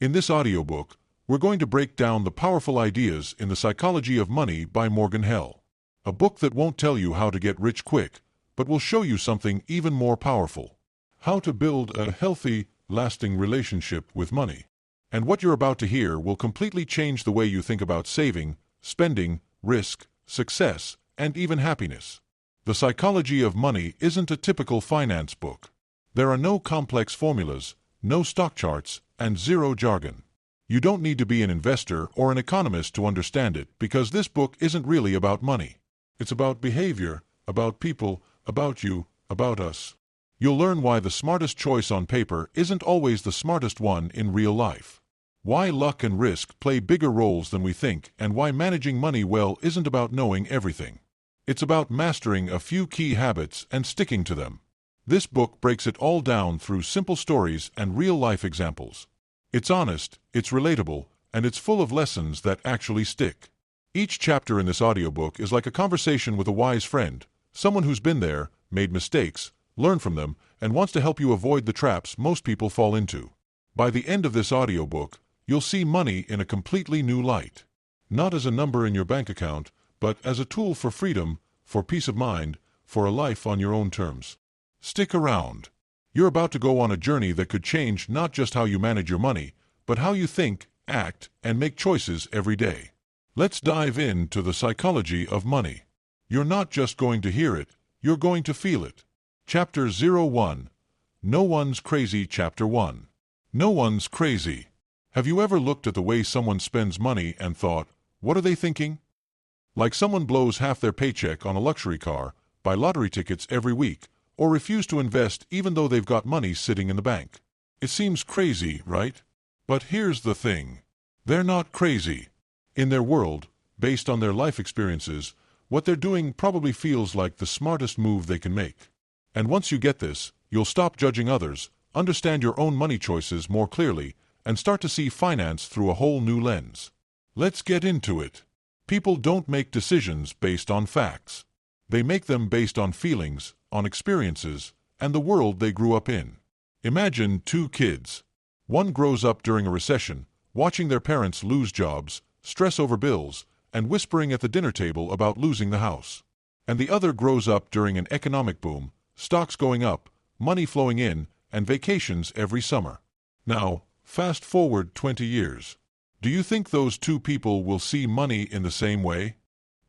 In this audiobook, we're going to break down the powerful ideas in The Psychology of Money by Morgan Hell. A book that won't tell you how to get rich quick, but will show you something even more powerful. How to build a healthy, lasting relationship with money. And what you're about to hear will completely change the way you think about saving, spending, risk, success, and even happiness. The Psychology of Money isn't a typical finance book. There are no complex formulas, no stock charts, and zero jargon. You don't need to be an investor or an economist to understand it, because this book isn't really about money. It's about behavior, about people, about you, about us. You'll learn why the smartest choice on paper isn't always the smartest one in real life. Why luck and risk play bigger roles than we think, and why managing money well isn't about knowing everything. It's about mastering a few key habits and sticking to them. This book breaks it all down through simple stories and real-life examples. It's honest, it's relatable, and it's full of lessons that actually stick. Each chapter in this audiobook is like a conversation with a wise friend, someone who's been there, made mistakes, learned from them, and wants to help you avoid the traps most people fall into. By the end of this audiobook, you'll see money in a completely new light. Not as a number in your bank account, but as a tool for freedom, for peace of mind, for a life on your own terms. Stick around. You're about to go on a journey that could change not just how you manage your money, but how you think, act, and make choices every day. Let's dive into the psychology of money. You're not just going to hear it, you're going to feel it. Chapter 01. No One's Crazy. Chapter 1. No one's crazy. Have you ever looked at the way someone spends money and thought, what are they thinking? Like someone blows half their paycheck on a luxury car, buy lottery tickets every week, or refuse to invest even though they've got money sitting in the bank. It seems crazy, right? But here's the thing. They're not crazy. In their world, based on their life experiences, what they're doing probably feels like the smartest move they can make. And once you get this, you'll stop judging others, understand your own money choices more clearly, and start to see finance through a whole new lens. Let's get into it. People don't make decisions based on facts. They make them based on feelings, on experiences, and the world they grew up in. Imagine two kids. One grows up during a recession, watching their parents lose jobs, stress over bills, and whispering at the dinner table about losing the house. And the other grows up during an economic boom, stocks going up, money flowing in, and vacations every summer. Now, fast forward 20 years. Do you think those two people will see money in the same way?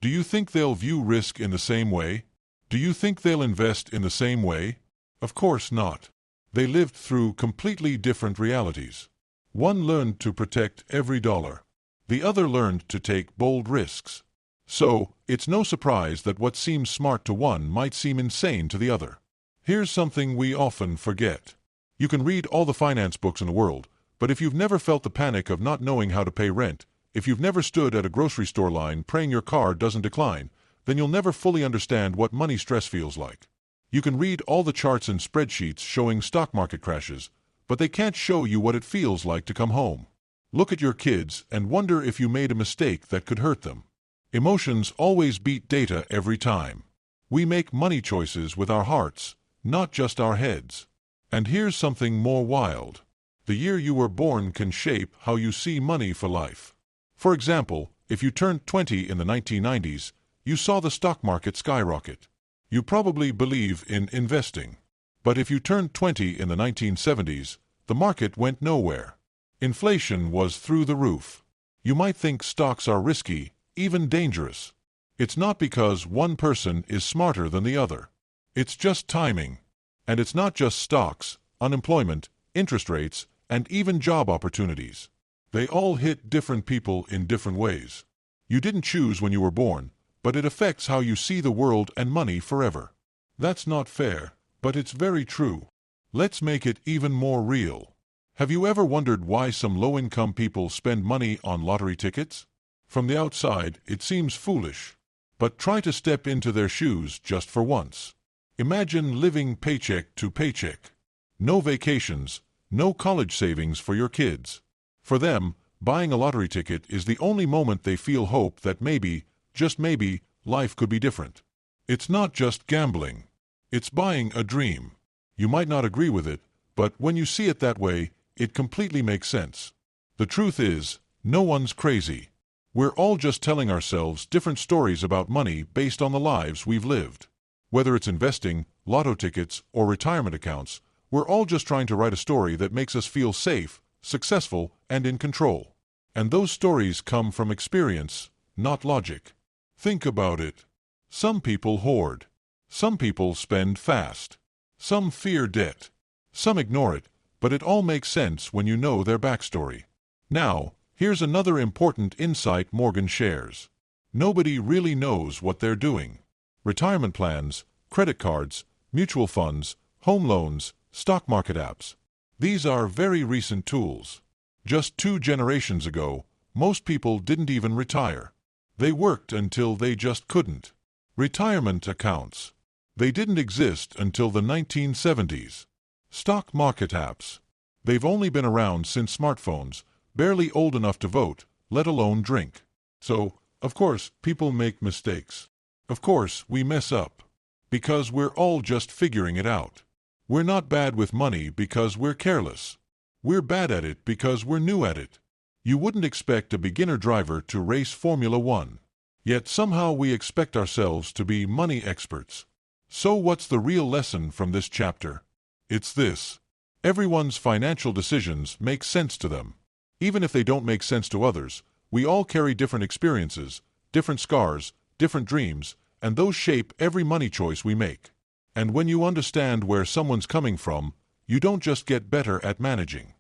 Do you think they'll view risk in the same way? Do you think they'll invest in the same way? Of course not. They lived through completely different realities. One learned to protect every dollar. The other learned to take bold risks. So, it's no surprise that what seems smart to one might seem insane to the other. Here's something we often forget. You can read all the finance books in the world, but if you've never felt the panic of not knowing how to pay rent, if you've never stood at a grocery store line praying your car doesn't decline, then you'll never fully understand what money stress feels like. You can read all the charts and spreadsheets showing stock market crashes, but they can't show you what it feels like to come home. Look at your kids and wonder if you made a mistake that could hurt them. Emotions always beat data every time. We make money choices with our hearts, not just our heads. And here's something more wild. The year you were born can shape how you see money for life. For example, if you turned 20 in the 1990s, you saw the stock market skyrocket. You probably believe in investing. But if you turned 20 in the 1970s, the market went nowhere. Inflation was through the roof. You might think stocks are risky, even dangerous. It's not because one person is smarter than the other. It's just timing. And it's not just stocks, unemployment, interest rates, and even job opportunities. They all hit different people in different ways. You didn't choose when you were born, but it affects how you see the world and money forever. That's not fair, but it's very true. Let's make it even more real. Have you ever wondered why some low-income people spend money on lottery tickets? From the outside, it seems foolish. But try to step into their shoes just for once. Imagine living paycheck to paycheck. No vacations, no college savings for your kids. For them, buying a lottery ticket is the only moment they feel hope that maybe, just maybe, life could be different. It's not just gambling. It's buying a dream. You might not agree with it, but when you see it that way, it completely makes sense. The truth is, no one's crazy. We're all just telling ourselves different stories about money based on the lives we've lived. Whether it's investing, lotto tickets, or retirement accounts, we're all just trying to write a story that makes us feel safe, successful, and in control. And those stories come from experience, not logic. Think about it. Some people hoard. Some people spend fast. Some fear debt. Some ignore it, but it all makes sense when you know their backstory. Now, here's another important insight Morgan shares. Nobody really knows what they're doing. Retirement plans, credit cards, mutual funds, home loans, stock market apps. These are very recent tools. Just 2 generations ago, most people didn't even retire. They worked until they just couldn't. Retirement accounts. They didn't exist until the 1970s. Stock market apps. They've only been around since smartphones, barely old enough to vote, let alone drink. So, of course, people make mistakes. Of course, we mess up. Because we're all just figuring it out. We're not bad with money because we're careless. We're bad at it because we're new at it. You wouldn't expect a beginner driver to race Formula One. Yet somehow we expect ourselves to be money experts. So what's the real lesson from this chapter? It's this. Everyone's financial decisions make sense to them. Even if they don't make sense to others, we all carry different experiences, different scars, different dreams, and those shape every money choice we make. And when you understand where someone's coming from, you don't just get better at managing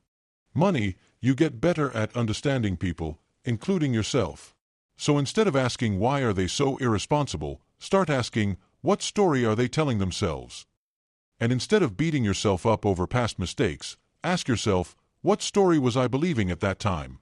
money, you get better at understanding people, including yourself. So instead of asking why are they so irresponsible, start asking, what story are they telling themselves? And instead of beating yourself up over past mistakes, ask yourself, what story was I believing at that time?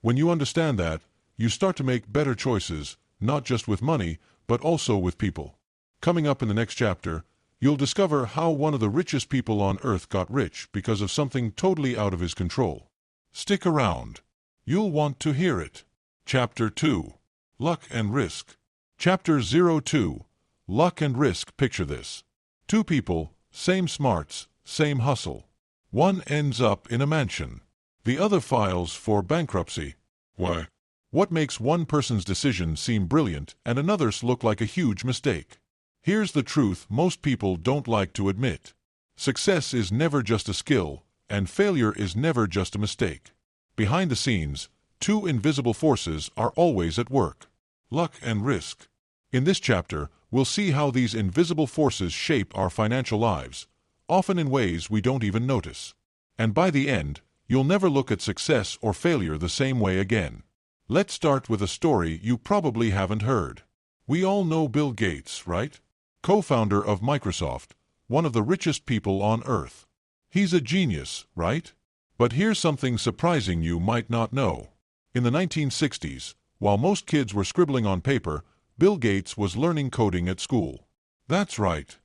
When you understand that, you start to make better choices, not just with money, but also with people. Coming up in the next chapter, you'll discover how one of the richest people on earth got rich because of something totally out of his control. Stick around. You'll want to hear it. Chapter 2. Luck and Risk. Chapter 02. Luck and Risk. Picture this. 2 people, same smarts, same hustle. One ends up in a mansion. The other files for bankruptcy. Why? What makes one person's decision seem brilliant and another's look like a huge mistake? Here's the truth most people don't like to admit. Success is never just a skill, and failure is never just a mistake. Behind the scenes, 2 invisible forces are always at work. Luck and risk. In this chapter, we'll see how these invisible forces shape our financial lives, often in ways we don't even notice. And by the end, you'll never look at success or failure the same way again. Let's start with a story you probably haven't heard. We all know Bill Gates, right? Co-founder of Microsoft, one of the richest people on Earth. He's a genius, right? But here's something surprising you might not know. In the 1960s, while most kids were scribbling on paper, Bill Gates was learning coding at school. That's right.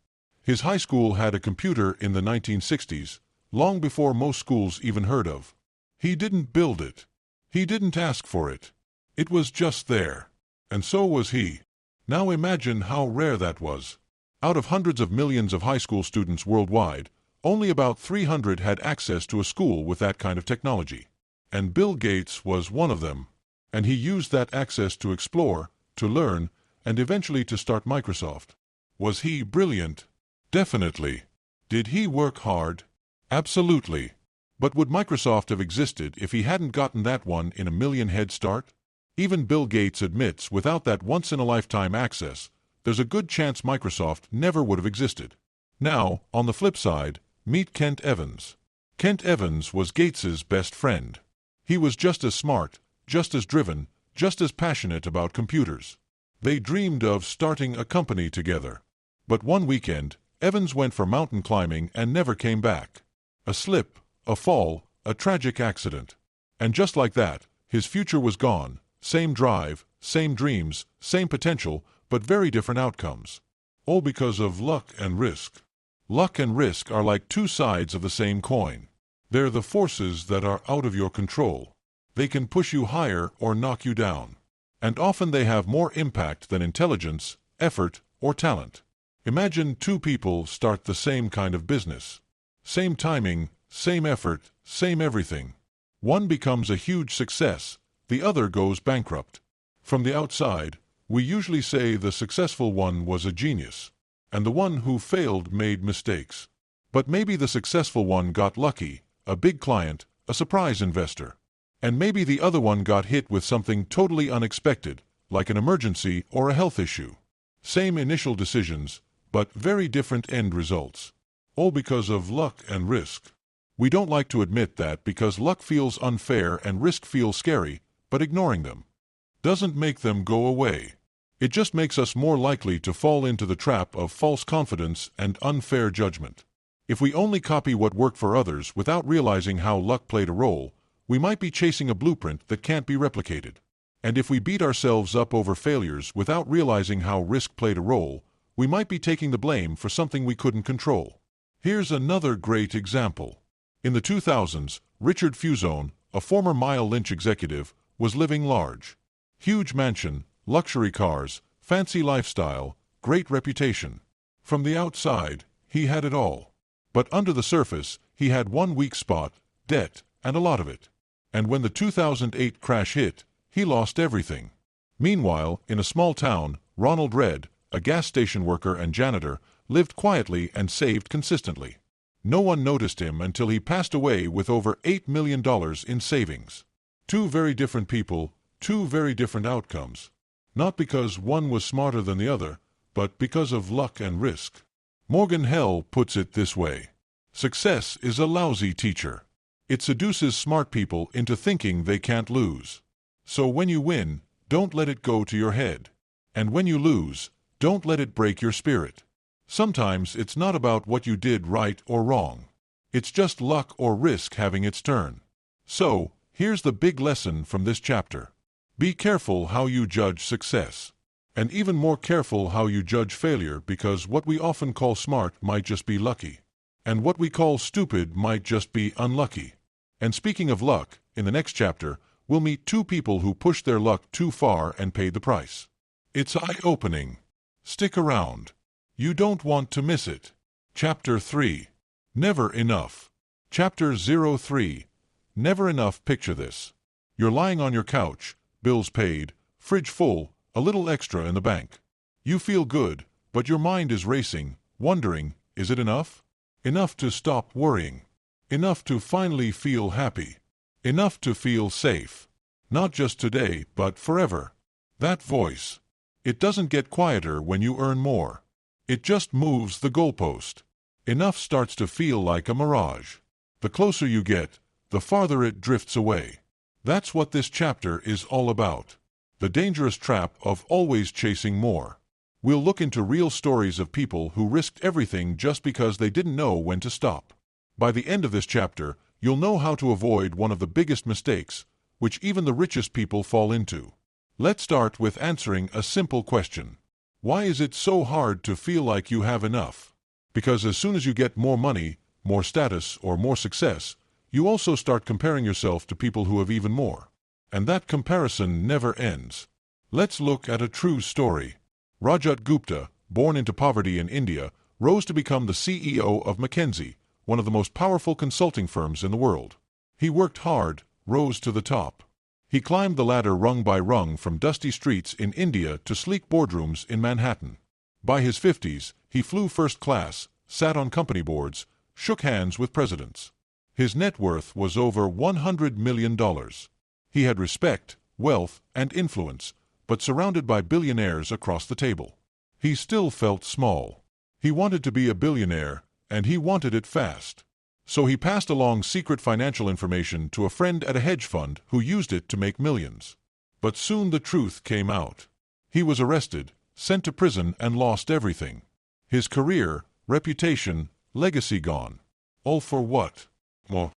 His high school had a computer in the 1960s, long before most schools even heard of. He didn't build it. He didn't ask for it. It was just there. And so was he. Now imagine how rare that was. Out of hundreds of millions of high school students worldwide, only about 300 had access to a school with that kind of technology. And Bill Gates was one of them. And he used that access to explore, to learn, and eventually to start Microsoft. Was he brilliant? Definitely. Did he work hard? Absolutely. But would Microsoft have existed if he hadn't gotten that 1-in-a-million head start? Even Bill Gates admits without that once-in-a-lifetime access, there's a good chance Microsoft never would have existed. Now, on the flip side, meet Kent Evans. Kent Evans was Gates's best friend. He was just as smart, just as driven, just as passionate about computers. They dreamed of starting a company together. But one weekend, Evans went for mountain climbing and never came back. A slip, a fall, a tragic accident. And just like that, his future was gone. Same drive, same dreams, same potential, but very different outcomes. All because of luck and risk. Luck and risk are like 2 sides of the same coin. They're the forces that are out of your control. They can push you higher or knock you down. And often they have more impact than intelligence, effort, or talent. Imagine 2 people start the same kind of business. Same timing, same effort, same everything. One becomes a huge success, the other goes bankrupt. From the outside, we usually say the successful one was a genius, and the one who failed made mistakes. But maybe the successful one got lucky, a big client, a surprise investor. And maybe the other one got hit with something totally unexpected, like an emergency or a health issue. Same initial decisions, but very different end results. All because of luck and risk. We don't like to admit that because luck feels unfair and risk feels scary, but ignoring them doesn't make them go away. It just makes us more likely to fall into the trap of false confidence and unfair judgment. If we only copy what worked for others without realizing how luck played a role, we might be chasing a blueprint that can't be replicated. And if we beat ourselves up over failures without realizing how risk played a role, we might be taking the blame for something we couldn't control. Here's another great example. In the 2000s, Richard Fuzone, a former Merrill Lynch executive, was living large. Huge mansion, luxury cars, fancy lifestyle, great reputation. From the outside, he had it all. But under the surface, he had one weak spot, debt, and a lot of it. And when the 2008 crash hit, he lost everything. Meanwhile, in a small town, Ronald Red, a gas station worker and janitor, lived quietly and saved consistently. No one noticed him until he passed away with over $8 million in savings. Two very different people, two very different outcomes. Not because one was smarter than the other, but because of luck and risk. Morgan Hell puts it this way: success is a lousy teacher. It seduces smart people into thinking they can't lose. So when you win, don't let it go to your head. And when you lose, don't let it break your spirit. Sometimes it's not about what you did right or wrong. It's just luck or risk having its turn. So, here's the big lesson from this chapter. Be careful how you judge success. And even more careful how you judge failure, because what we often call smart might just be lucky. And what we call stupid might just be unlucky. And speaking of luck, in the next chapter, we'll meet two people who pushed their luck too far and paid the price. It's eye-opening. Stick around. You don't want to miss it. Chapter 3. Never Enough. Chapter 03. Never enough. Picture this. You're lying on your couch, bills paid, fridge full, a little extra in the bank. You feel good, but your mind is racing, wondering, is it enough? Enough to stop worrying. Enough to finally feel happy. Enough to feel safe. Not just today, but forever. That voice. It doesn't get quieter when you earn more. It just moves the goalpost. Enough starts to feel like a mirage. The closer you get, the farther it drifts away. That's what this chapter is all about. The dangerous trap of always chasing more. We'll look into real stories of people who risked everything just because they didn't know when to stop. By the end of this chapter, you'll know how to avoid one of the biggest mistakes, which even the richest people fall into. Let's start with answering a simple question. Why is it so hard to feel like you have enough? Because as soon as you get more money, more status, or more success, you also start comparing yourself to people who have even more. And that comparison never ends. Let's look at a true story. Rajat Gupta, born into poverty in India, rose to become the CEO of McKinsey, one of the most powerful consulting firms in the world. He worked hard, rose to the top. He climbed the ladder rung by rung from dusty streets in India to sleek boardrooms in Manhattan. By his 50s, he flew first class, sat on company boards, shook hands with presidents. His net worth was over $100 million. He had respect, wealth, and influence, but surrounded by billionaires across the table. He still felt small. He wanted to be a billionaire, and he wanted it fast. So he passed along secret financial information to a friend at a hedge fund who used it to make millions. But soon the truth came out. He was arrested, sent to prison, and lost everything. His career, reputation, legacy gone. All for what? More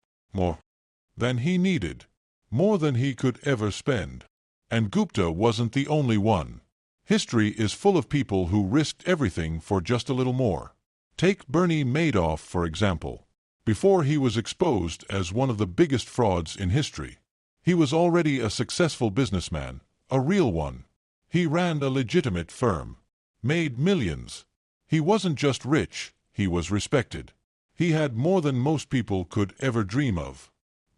than he needed. More than he could ever spend. And Gupta wasn't the only one. History is full of people who risked everything for just a little more. Take Bernie Madoff, for example. Before he was exposed as one of the biggest frauds in history, he was already a successful businessman, a real one. He ran a legitimate firm, made millions. He wasn't just rich, he was respected. He had more than most people could ever dream of.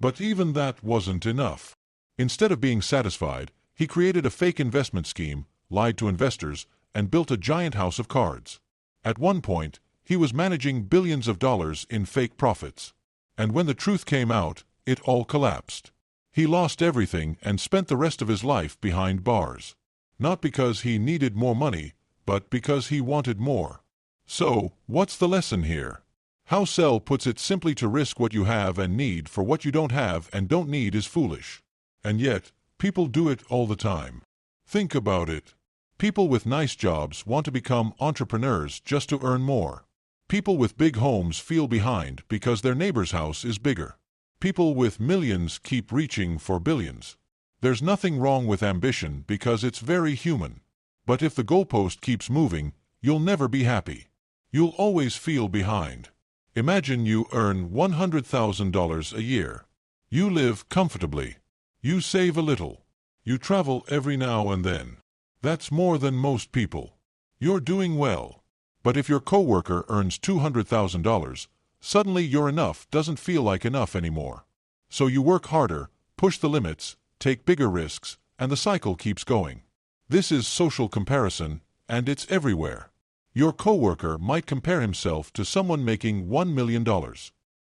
But even that wasn't enough. Instead of being satisfied, he created a fake investment scheme, lied to investors, and built a giant house of cards. At one point, he was managing billions of dollars in fake profits. And when the truth came out, it all collapsed. He lost everything and spent the rest of his life behind bars. Not because he needed more money, but because he wanted more. So, what's the lesson here? Housel puts it simply: to risk what you have and need for what you don't have and don't need is foolish. And yet, people do it all the time. Think about it. People with nice jobs want to become entrepreneurs just to earn more. People with big homes feel behind because their neighbor's house is bigger. People with millions keep reaching for billions. There's nothing wrong with ambition because it's very human. But if the goalpost keeps moving, you'll never be happy. You'll always feel behind. Imagine you earn $100,000 a year. You live comfortably. You save a little. You travel every now and then. That's more than most people. You're doing well. But if your coworker earns $200,000, suddenly your enough doesn't feel like enough anymore. So you work harder, push the limits, take bigger risks, and the cycle keeps going. This is social comparison, and it's everywhere. Your coworker might compare himself to someone making $1 million.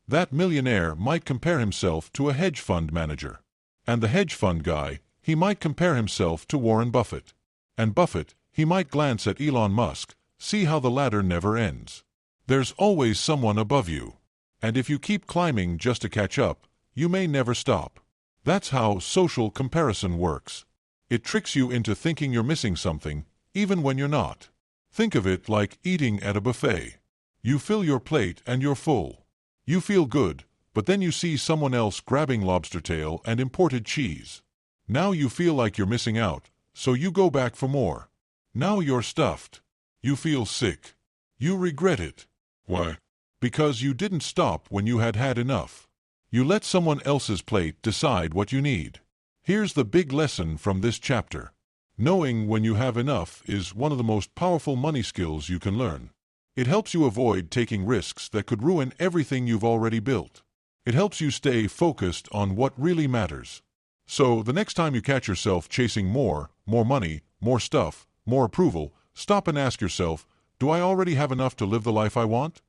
That millionaire might compare himself to a hedge fund manager. And the hedge fund guy, he might compare himself to Warren Buffett. And Buffett, he might glance at Elon Musk, see how the ladder never ends. There's always someone above you. And if you keep climbing just to catch up, you may never stop. That's how social comparison works. It tricks you into thinking you're missing something, even when you're not. Think of it like eating at a buffet. You fill your plate and you're full. You feel good, but then you see someone else grabbing lobster tail and imported cheese. Now you feel like you're missing out, so you go back for more. Now you're stuffed. You feel sick. You regret it. Why? Because you didn't stop when you had had enough. You let someone else's plate decide what you need. Here's the big lesson from this chapter. Knowing when you have enough is one of the most powerful money skills you can learn. It helps you avoid taking risks that could ruin everything you've already built. It helps you stay focused on what really matters. So the next time you catch yourself chasing more money, more stuff, more approval, stop and ask yourself, do I already have enough to live the life I want?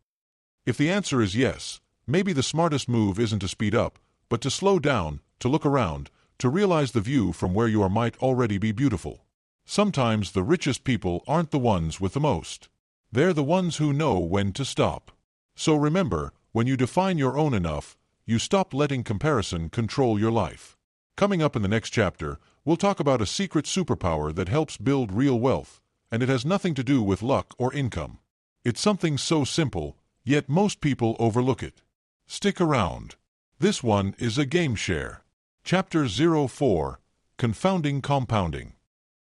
If the answer is yes, maybe the smartest move isn't to speed up, but to slow down, to look around, to realize the view from where you are might already be beautiful. Sometimes the richest people aren't the ones with the most. They're the ones who know when to stop. So remember, when you define your own enough, you stop letting comparison control your life. Coming up in the next chapter, we'll talk about a secret superpower that helps build real wealth, and it has nothing to do with luck or income. It's something so simple, yet most people overlook it. Stick around. This one is a game share. Chapter 04, Confounding Compounding.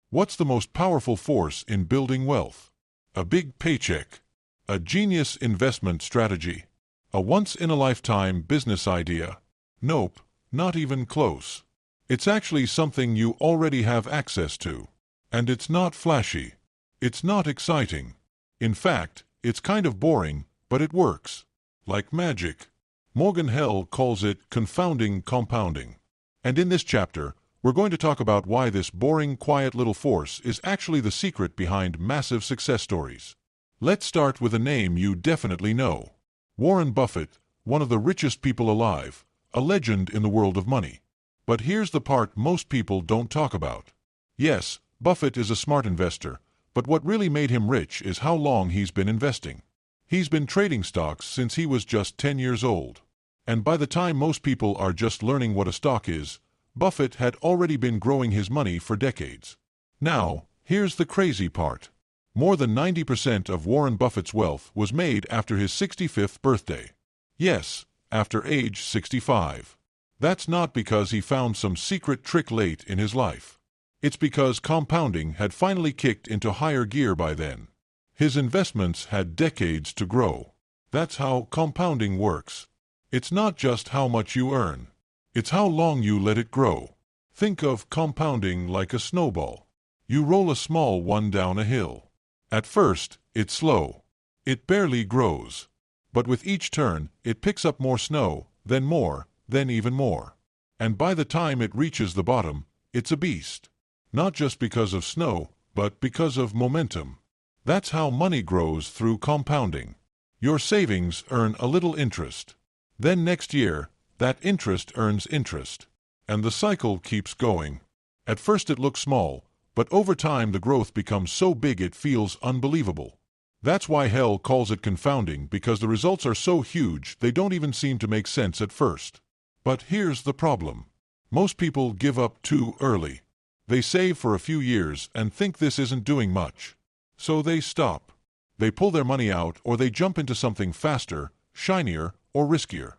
What's the most powerful force in building wealth? A big paycheck. A genius investment strategy. A once-in-a-lifetime business idea. Nope, not even close. It's actually something you already have access to. And it's not flashy. It's not exciting. In fact, it's kind of boring, but it works. Like magic. Morgan Hell calls it confounding compounding. And in this chapter, we're going to talk about why this boring, quiet little force is actually the secret behind massive success stories. Let's start with a name you definitely know. Warren Buffett, one of the richest people alive, a legend in the world of money. But here's the part most people don't talk about. Yes, Buffett is a smart investor, but what really made him rich is how long he's been investing. He's been trading stocks since he was just 10 years old. And by the time most people are just learning what a stock is, Buffett had already been growing his money for decades. Now, here's the crazy part. More than 90% of Warren Buffett's wealth was made after his 65th birthday. Yes, after age 65. That's not because he found some secret trick late in his life. It's because compounding had finally kicked into higher gear by then. His investments had decades to grow. That's how compounding works. It's not just how much you earn. It's how long you let it grow. Think of compounding like a snowball. You roll a small one down a hill. At first, it's slow. It barely grows. But with each turn, it picks up more snow, then more, then even more. And by the time it reaches the bottom, it's a beast. Not just because of snow, but because of momentum. That's how money grows through compounding. Your savings earn a little interest. Then next year, that interest earns interest. And the cycle keeps going. At first it looks small, but over time the growth becomes so big it feels unbelievable. That's why hell calls it confounding, because the results are so huge they don't even seem to make sense at first. But here's the problem. Most people give up too early. They save for a few years and think this isn't doing much. So they stop. They pull their money out, or they jump into something faster, shinier, or riskier.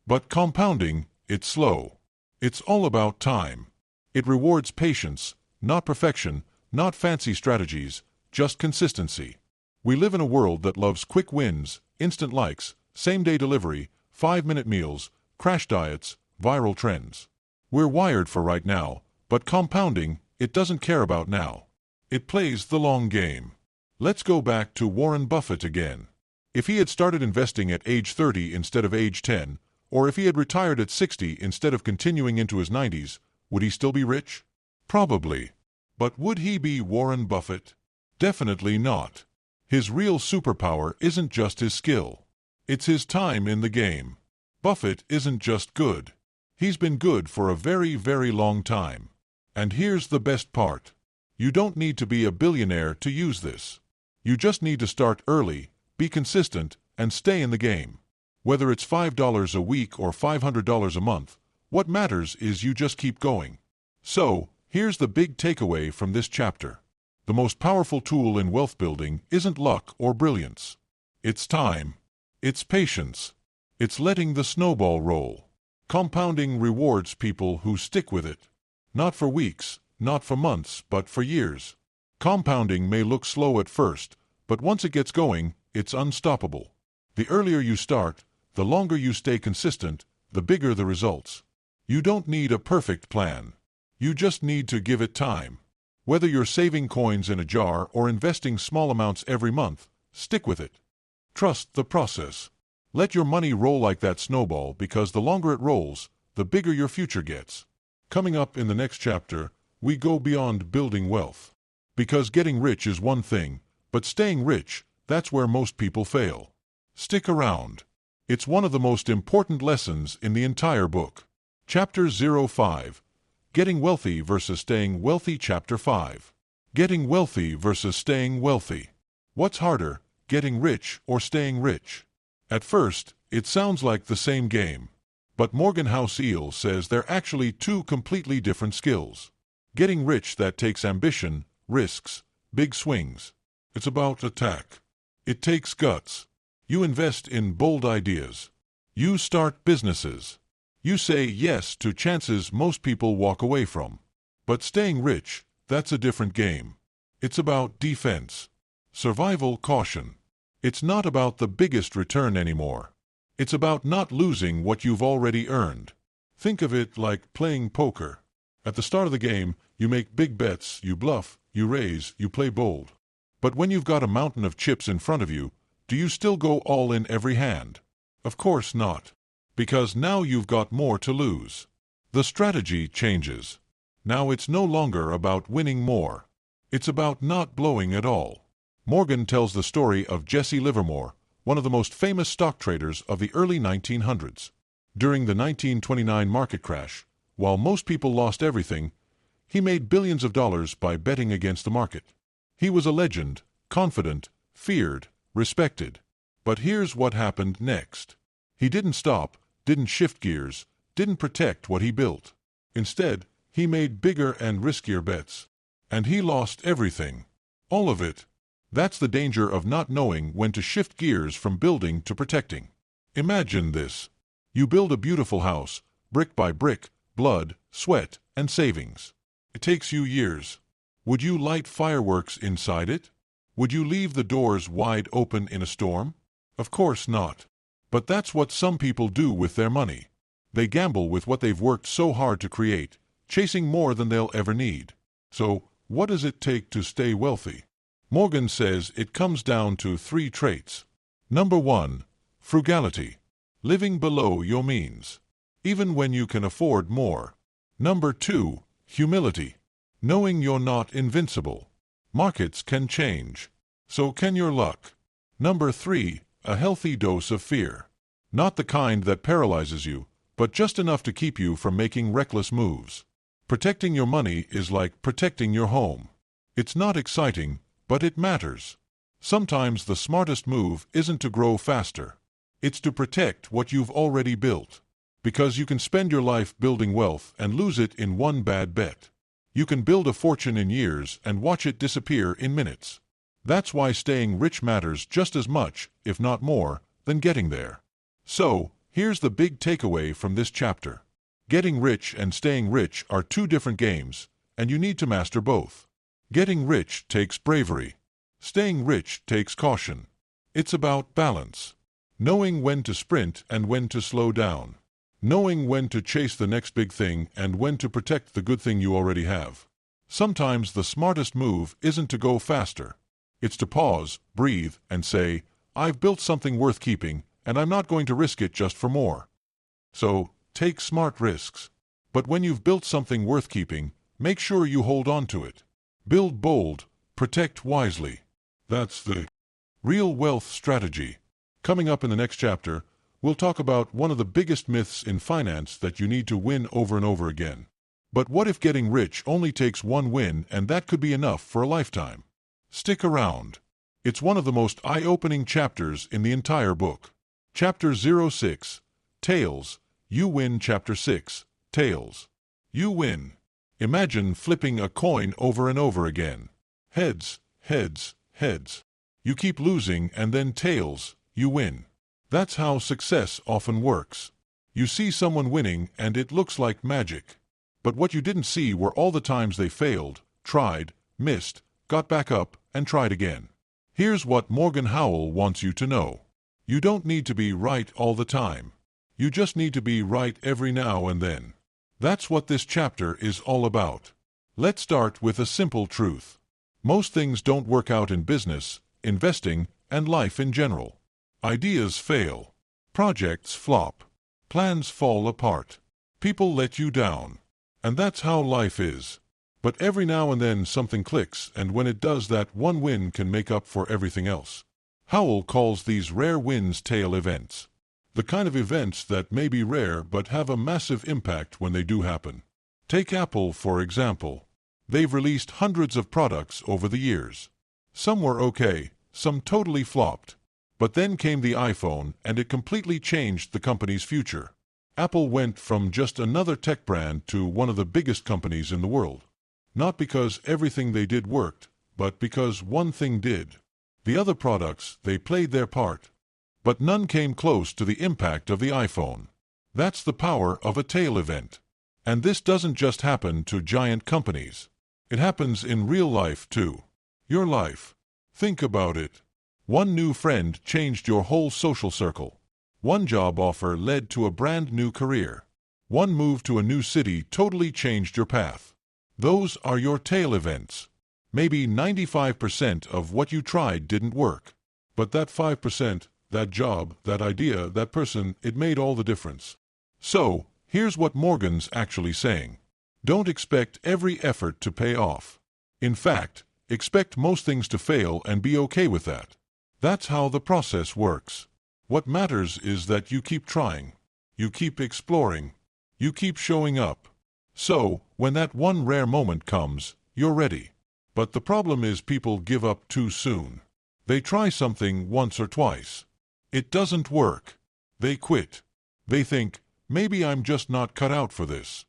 But compounding, it's slow. It's all about time. It rewards patience, not perfection, not fancy strategies, just consistency. We live in a world that loves quick wins, instant likes, same-day delivery, 5-minute meals, crash diets, viral trends. We're wired for right now, but compounding, it doesn't care about now. It plays the long game. Let's go back to Warren Buffett again. If he had started investing at age 30 instead of age 10, or if he had retired at 60 instead of continuing into his 90s, would he still be rich? Probably. But would he be Warren Buffett? Definitely not. His real superpower isn't just his skill. It's his time in the game. Buffett isn't just good. He's been good for a very, very long time. And here's the best part. You don't need to be a billionaire to use this. You just need to start early, be consistent, and stay in the game. Whether it's $5 a week or $500 a month, what matters is you just keep going. So, here's the big takeaway from this chapter. The most powerful tool in wealth building isn't luck or brilliance. It's time. It's patience. It's letting the snowball roll. Compounding rewards people who stick with it. Not for weeks, not for months, but for years. Compounding may look slow at first, but once it gets going, it's unstoppable. The earlier you start, the longer you stay consistent, the bigger the results. You don't need a perfect plan. You just need to give it time. Whether you're saving coins in a jar or investing small amounts every month, stick with it. Trust the process. Let your money roll like that snowball, because the longer it rolls, the bigger your future gets. Coming up in the next chapter, we go beyond building wealth. Because getting rich is one thing, but staying rich, that's where most people fail. Stick around. It's one of the most important lessons in the entire book. Chapter 05. Getting Wealthy versus Staying Wealthy. Chapter 5. Getting wealthy versus staying wealthy. What's harder, getting rich or staying rich? At first, it sounds like the same game. But Housel says they're actually two completely different skills. Getting rich, that takes ambition, risks, big swings. It's about attack. It takes guts. You invest in bold ideas. You start businesses. You say yes to chances most people walk away from. But staying rich, that's a different game. It's about defense. Survival caution. It's not about the biggest return anymore. It's about not losing what you've already earned. Think of it like playing poker. At the start of the game, you make big bets, you bluff, you raise, you play bold. But when you've got a mountain of chips in front of you, do you still go all in every hand? Of course not. Because now you've got more to lose. The strategy changes. Now it's no longer about winning more. It's about not blowing at all. Morgan tells the story of Jesse Livermore, one of the most famous stock traders of the early 1900s. During the 1929 market crash, while most people lost everything, he made billions of dollars by betting against the market. He was a legend, confident, feared, respected. But here's what happened next. He didn't stop, didn't shift gears, didn't protect what he built. Instead, he made bigger and riskier bets. And he lost everything. All of it. That's the danger of not knowing when to shift gears from building to protecting. Imagine this. You build a beautiful house, brick by brick, blood, sweat, and savings. It takes you years. Would you light fireworks inside it? Would you leave the doors wide open in a storm? Of course not. But that's what some people do with their money. They gamble with what they've worked so hard to create, chasing more than they'll ever need. So, what does it take to stay wealthy? Morgan says it comes down to 3 traits. Number 1. Frugality. Living below your means. even when you can afford more. Number 2, humility. Knowing you're not invincible. Markets can change. So can your luck. Number 3, a healthy dose of fear. Not the kind that paralyzes you, but just enough to keep you from making reckless moves. Protecting your money is like protecting your home. It's not exciting, but it matters. Sometimes the smartest move isn't to grow faster. It's to protect what you've already built. Because you can spend your life building wealth and lose it in one bad bet. You can build a fortune in years and watch it disappear in minutes. That's why staying rich matters just as much, if not more, than getting there. So, here's the big takeaway from this chapter. Getting rich and staying rich are two different games, and you need to master both. Getting rich takes bravery. Staying rich takes caution. It's about balance. Knowing when to sprint and when to slow down. Knowing when to chase the next big thing and when to protect the good thing you already have. Sometimes the smartest move isn't to go faster. It's to pause, breathe, and say, I've built something worth keeping, and I'm not going to risk it just for more. So, take smart risks. But when you've built something worth keeping, make sure you hold on to it. Build bold, protect wisely. That's the real wealth strategy. Coming up in the next chapter, we'll talk about one of the biggest myths in finance that you need to win over and over again. But what if getting rich only takes one win and that could be enough for a lifetime? Stick around. It's one of the most eye-opening chapters in the entire book. Chapter 06, Tails, You Win. Chapter 6, Tails. You win. Imagine flipping a coin over and over again. Heads, heads, heads. You keep losing and then tails, you win. That's how success often works. You see someone winning and it looks like magic. But what you didn't see were all the times they failed, tried, missed, got back up, and tried again. Here's what Morgan Housel wants you to know. You don't need to be right all the time. You just need to be right every now and then. That's what this chapter is all about. Let's start with a simple truth. Most things don't work out in business, investing, and life in general. Ideas fail. Projects flop. Plans fall apart. People let you down. And that's how life is. But every now and then something clicks, and when it does, that one win can make up for everything else. Housel calls these rare wins tail events. The kind of events that may be rare but have a massive impact when they do happen. Take Apple, for example. They've released hundreds of products over the years. Some were okay, some totally flopped. But then came the iPhone, and it completely changed the company's future. Apple went from just another tech brand to one of the biggest companies in the world. Not because everything they did worked, but because one thing did. The other products, they played their part. But none came close to the impact of the iPhone. That's the power of a tail event. And this doesn't just happen to giant companies. It happens in real life too. Your life. Think about it. One new friend changed your whole social circle. One job offer led to a brand new career. One move to a new city totally changed your path. Those are your tail events. Maybe 95% of what you tried didn't work. But that 5%, that job, that idea, that person, it made all the difference. So, here's what Morgan's actually saying. Don't expect every effort to pay off. In fact, expect most things to fail and be okay with that. That's how the process works. What matters is that you keep trying. You keep exploring. You keep showing up. So, when that one rare moment comes, you're ready. But the problem is people give up too soon. They try something once or twice. It doesn't work. They quit. They think, maybe I'm just not cut out for this.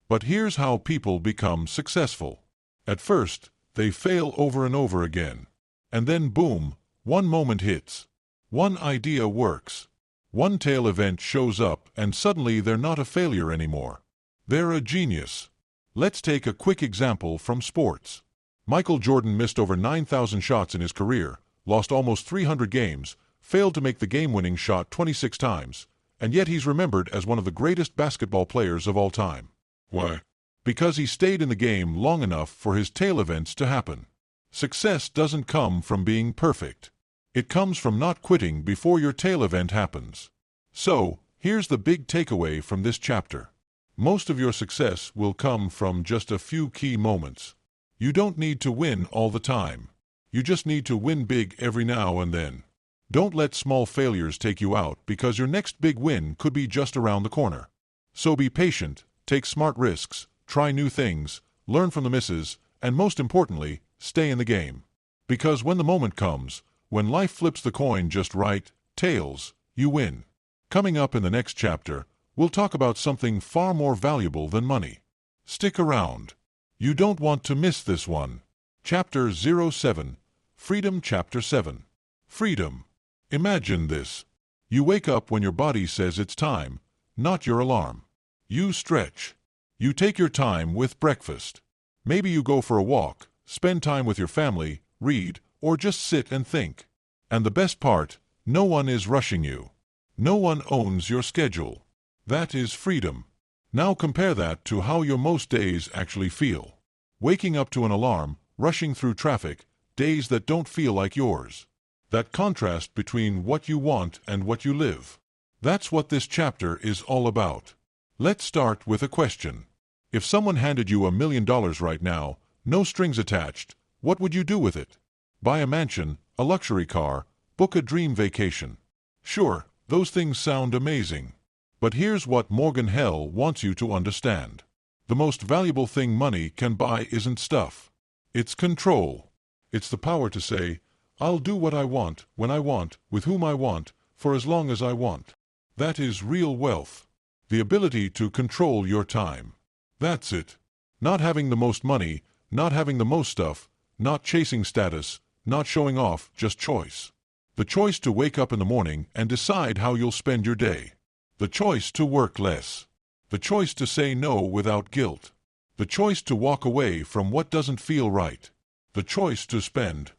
But here's how people become successful. At first, they fail over and over again. And then boom, one moment hits. One idea works. One tail event shows up and suddenly they're not a failure anymore. They're a genius. Let's take a quick example from sports. Michael Jordan missed over 9,000 shots in his career, lost almost 300 games, failed to make the game-winning shot 26 times, and yet he's remembered as one of the greatest basketball players of all time. Why? Because he stayed in the game long enough for his tail events to happen. Success doesn't come from being perfect. It comes from not quitting before your tail event happens. So, Here's the big takeaway from this chapter. Most of your success will come from just a few key moments. You don't need to win all the time. You just need to win big every now and then. Don't let small failures take you out, because your next big win could be just around the corner. So be patient, take smart risks, try new things, learn from the misses, and most importantly, stay in the game. Because when the moment comes, when life flips the coin just right, tails, you win. Coming up in the next chapter, we'll talk about something far more valuable than money. Stick around. You don't want to miss this one. Chapter 07, Freedom. Chapter 7. Freedom. Imagine this. You wake up when your body says it's time, not your alarm. You stretch. You take your time with breakfast. Maybe you go for a walk, spend time with your family, read, or just sit and think. And the best part, no one is rushing you. No one owns your schedule. That is freedom. Now compare that to how your most days actually feel. Waking up to an alarm, rushing through traffic, days that don't feel like yours. That contrast between what you want and what you live. That's what this chapter is all about. Let's start with a question. If someone handed you $1 million right now, no strings attached, what would you do with it? Buy a mansion, a luxury car, book a dream vacation. Sure, those things sound amazing. But here's what Morgan Hell wants you to understand. The most valuable thing money can buy isn't stuff. It's control. It's the power to say, I'll do what I want, when I want, with whom I want, for as long as I want. That is real wealth. The ability to control your time. That's it. Not having the most money, not having the most stuff, not chasing status, not showing off, just choice. The choice to wake up in the morning and decide how you'll spend your day. The choice to work less. The choice to say no without guilt. The choice to walk away from what doesn't feel right. The choice to spend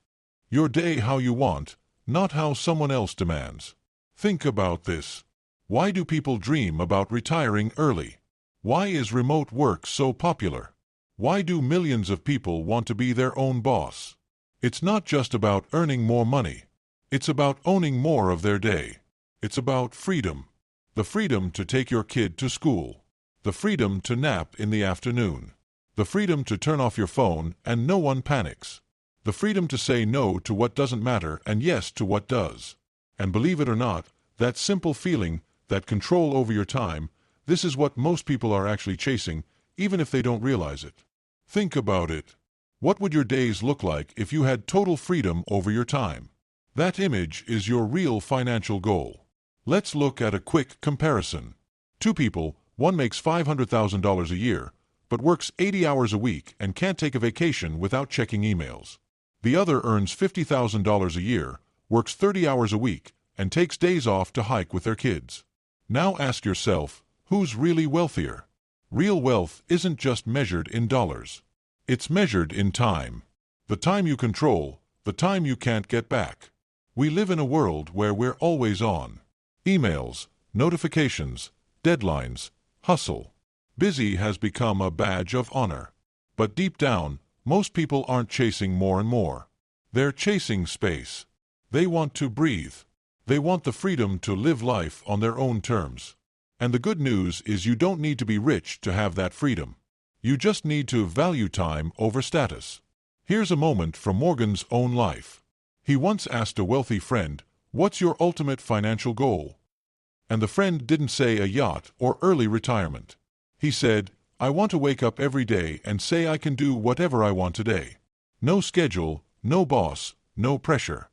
your day how you want, not how someone else demands. Think about this. Why do people dream about retiring early? Why is remote work so popular? Why do millions of people want to be their own boss? It's not just about earning more money. It's about owning more of their day. It's about freedom. The freedom to take your kid to school. The freedom to nap in the afternoon. The freedom to turn off your phone and no one panics. The freedom to say no to what doesn't matter and yes to what does. And believe it or not, that simple feeling, that control over your time, this is what most people are actually chasing, even if they don't realize it. Think about it. What would your days look like if you had total freedom over your time? That image is your real financial goal. Let's look at a quick comparison. Two people, one makes $500,000 a year, but works 80 hours a week and can't take a vacation without checking emails. The other earns $50,000 a year, works 30 hours a week, and takes days off to hike with their kids. Now ask yourself, who's really wealthier? Real wealth isn't just measured in dollars. It's measured in time. The time you control, the time you can't get back. We live in a world where we're always on. Emails, notifications, deadlines, hustle. Busy has become a badge of honor. But deep down, most people aren't chasing more and more. They're chasing space. They want to breathe. They want the freedom to live life on their own terms. And the good news is you don't need to be rich to have that freedom. You just need to value time over status. Here's a moment from Morgan's own life. He once asked a wealthy friend, "What's your ultimate financial goal?" And the friend didn't say a yacht or early retirement. He said, "I want to wake up every day and say I can do whatever I want today. No schedule, no boss, no pressure."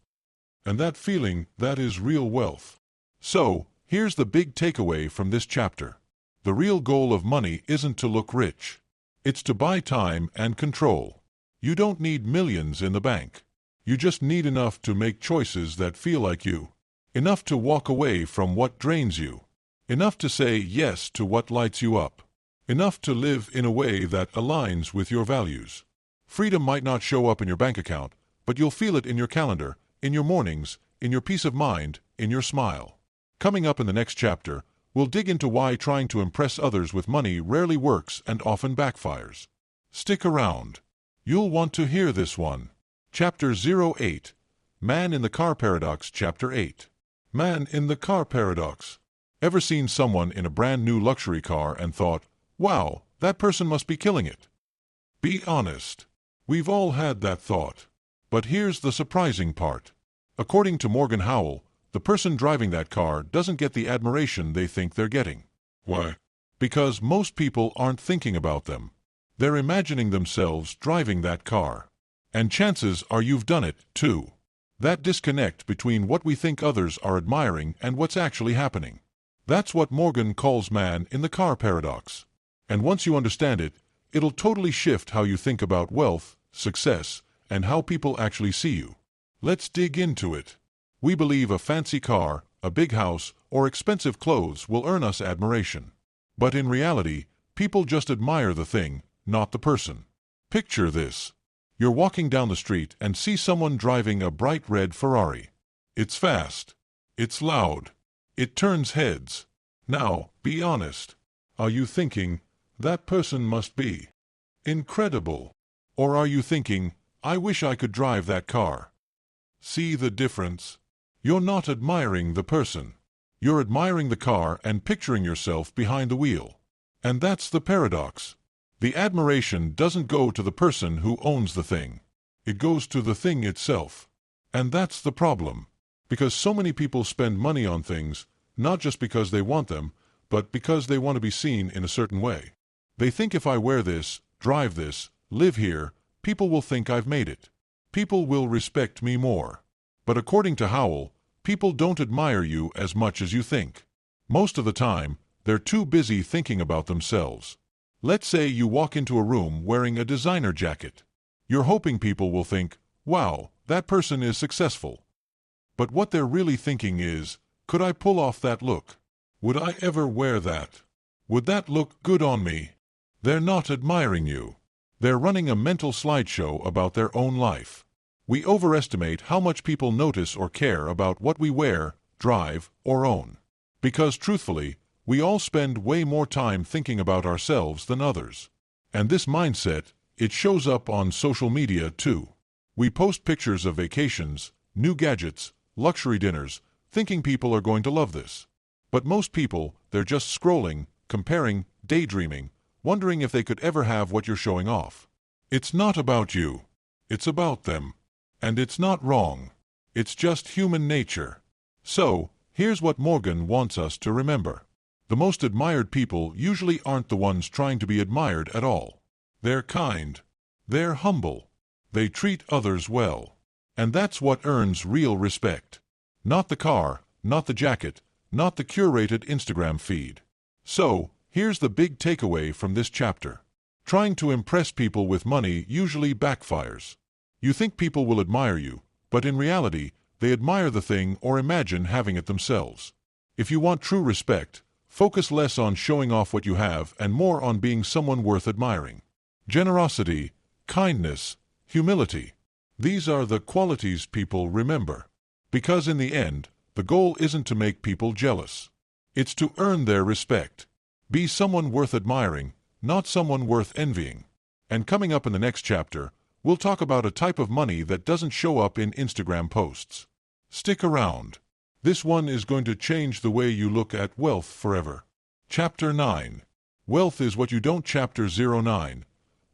And that feeling, that is real wealth. So, here's the big takeaway from this chapter. The real goal of money isn't to look rich. It's to buy time and control. You don't need millions in the bank. You just need enough to make choices that feel like you. Enough to walk away from what drains you. Enough to say yes to what lights you up. Enough to live in a way that aligns with your values. Freedom might not show up in your bank account, but you'll feel it in your calendar, in your mornings, in your peace of mind, in your smile. Coming up in the next chapter, we'll dig into why trying to impress others with money rarely works and often backfires. Stick around. You'll want to hear this one. Chapter 08, Man in the Car Paradox. Chapter 8. Man in the Car Paradox. Ever seen someone in a brand new luxury car and thought, wow, that person must be killing it? Be honest. We've all had that thought. But here's the surprising part. According to Morgan Housel, the person driving that car doesn't get the admiration they think they're getting. Why? Because most people aren't thinking about them. They're imagining themselves driving that car. And chances are you've done it, too. That disconnect between what we think others are admiring and what's actually happening. That's what Morgan calls man in the car paradox. And once you understand it, it'll totally shift how you think about wealth, success, and how people actually see you. Let's dig into it. We believe a fancy car, a big house, or expensive clothes will earn us admiration. But in reality, people just admire the thing, not the person. Picture this. You're walking down the street and see someone driving a bright red Ferrari. It's fast. It's loud. It turns heads. Now, be honest. Are you thinking, that person must be incredible? Or are you thinking, I wish I could drive that car? See the difference? You're not admiring the person. You're admiring the car and picturing yourself behind the wheel. And that's the paradox. The admiration doesn't go to the person who owns the thing. It goes to the thing itself. And that's the problem. Because so many people spend money on things, not just because they want them, but because they want to be seen in a certain way. They think if I wear this, drive this, live here, people will think I've made it. People will respect me more. But according to Housel, people don't admire you as much as you think. Most of the time, they're too busy thinking about themselves. Let's say you walk into a room wearing a designer jacket. You're hoping people will think, wow, that person is successful. But what they're really thinking is, could I pull off that look? Would I ever wear that? Would that look good on me? They're not admiring you. They're running a mental slideshow about their own life. We overestimate how much people notice or care about what we wear, drive, or own. Because truthfully, we all spend way more time thinking about ourselves than others. And this mindset, it shows up on social media too. We post pictures of vacations, new gadgets, luxury dinners, thinking people are going to love this. But most people, they're just scrolling, comparing, daydreaming, wondering if they could ever have what you're showing off. It's not about you. It's about them. And it's not wrong. It's just human nature. So, here's what Morgan wants us to remember. The most admired people usually aren't the ones trying to be admired at all. They're kind. They're humble. They treat others well. And that's what earns real respect. Not the car, not the jacket, not the curated Instagram feed. So, here's the big takeaway from this chapter. Trying to impress people with money usually backfires. You think people will admire you, but in reality, they admire the thing or imagine having it themselves. If you want true respect, focus less on showing off what you have and more on being someone worth admiring. Generosity, kindness, humility. These are the qualities people remember. Because in the end, the goal isn't to make people jealous. It's to earn their respect. Be someone worth admiring, not someone worth envying. And coming up in the next chapter, we'll talk about a type of money that doesn't show up in Instagram posts. Stick around. This one is going to change the way you look at wealth forever. Chapter 9. Wealth is what you don't. Chapter 09.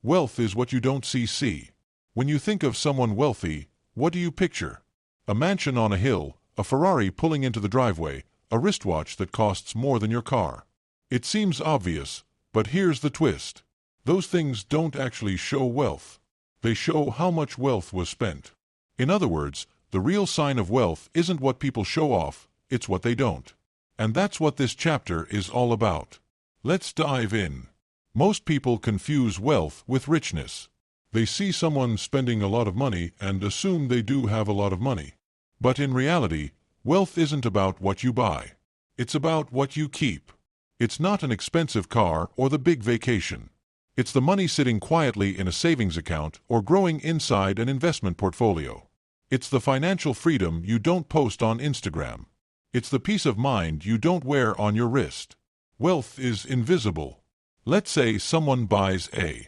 Wealth is what you don't see. When you think of someone wealthy, what do you picture? A mansion on a hill, a Ferrari pulling into the driveway, a wristwatch that costs more than your car. It seems obvious, but here's the twist. Those things don't actually show wealth. They show how much wealth was spent. In other words, the real sign of wealth isn't what people show off, it's what they don't. And that's what this chapter is all about. Let's dive in. Most people confuse wealth with richness. They see someone spending a lot of money and assume they do have a lot of money. But in reality, wealth isn't about what you buy. It's about what you keep. It's not an expensive car or the big vacation. It's the money sitting quietly in a savings account or growing inside an investment portfolio. It's the financial freedom you don't post on Instagram. It's the peace of mind you don't wear on your wrist. Wealth is invisible. Let's say someone buys a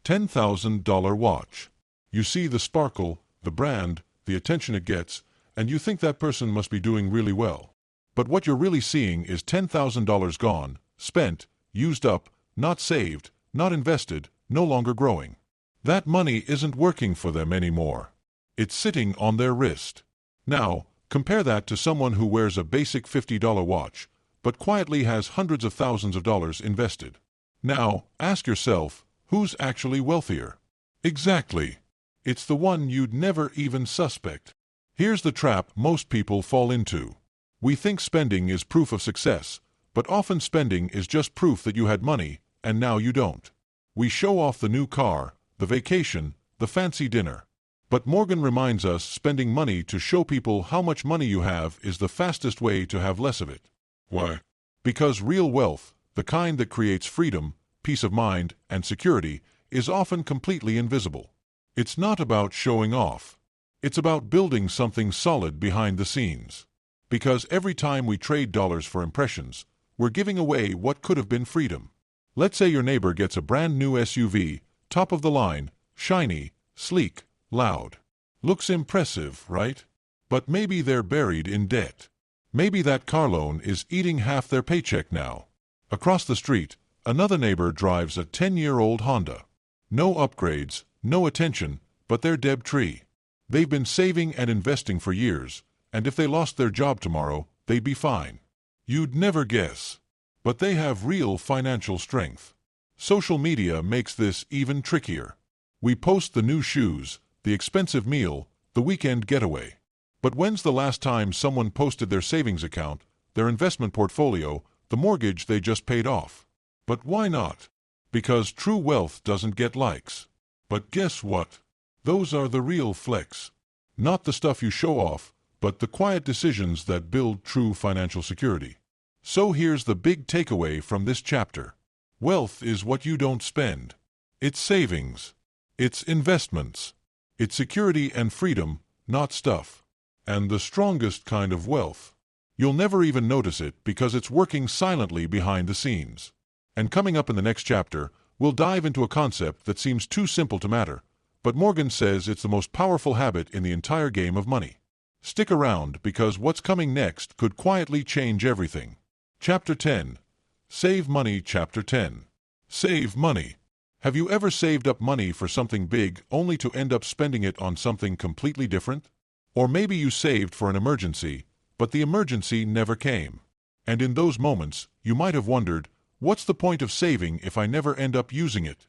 $10,000 watch. You see the sparkle, the brand, the attention it gets, and you think that person must be doing really well. But what you're really seeing is $10,000 gone, spent, used up, not saved, not invested, no longer growing. That money isn't working for them anymore. It's sitting on their wrist. Now, compare that to someone who wears a basic $50 watch, but quietly has hundreds of thousands of dollars invested. Now, ask yourself, who's actually wealthier? Exactly. It's the one you'd never even suspect. Here's the trap most people fall into. We think spending is proof of success, but often spending is just proof that you had money, and now you don't. We show off the new car, the vacation, the fancy dinner. But Morgan reminds us spending money to show people how much money you have is the fastest way to have less of it. Why? Because real wealth, the kind that creates freedom, peace of mind, and security, is often completely invisible. It's not about showing off. It's about building something solid behind the scenes. Because every time we trade dollars for impressions, we're giving away what could have been freedom. Let's say your neighbor gets a brand new SUV, top of the line, shiny, sleek, loud. Looks impressive, right? But maybe they're buried in debt. Maybe that car loan is eating half their paycheck now. Across the street, another neighbor drives a 10-year-old Honda. No upgrades, no attention, but they're debt-free. They've been saving and investing for years, and if they lost their job tomorrow, they'd be fine. You'd never guess. But they have real financial strength. Social media makes this even trickier. We post the new shoes, the expensive meal, the weekend getaway. But when's the last time someone posted their savings account, their investment portfolio, the mortgage they just paid off? But why not? Because true wealth doesn't get likes. But guess what? Those are the real flex. Not the stuff you show off, but the quiet decisions that build true financial security. So here's the big takeaway from this chapter. Wealth is what you don't spend. It's savings. It's investments. It's security and freedom, not stuff. And the strongest kind of wealth. You'll never even notice it because it's working silently behind the scenes. And coming up in the next chapter, we'll dive into a concept that seems too simple to matter, but Morgan says it's the most powerful habit in the entire game of money. Stick around because what's coming next could quietly change everything. Chapter 10. Save Money. Chapter 10. Save money. Have you ever saved up money for something big only to end up spending it on something completely different? Or maybe you saved for an emergency, but the emergency never came. And in those moments, you might have wondered, what's the point of saving if I never end up using it?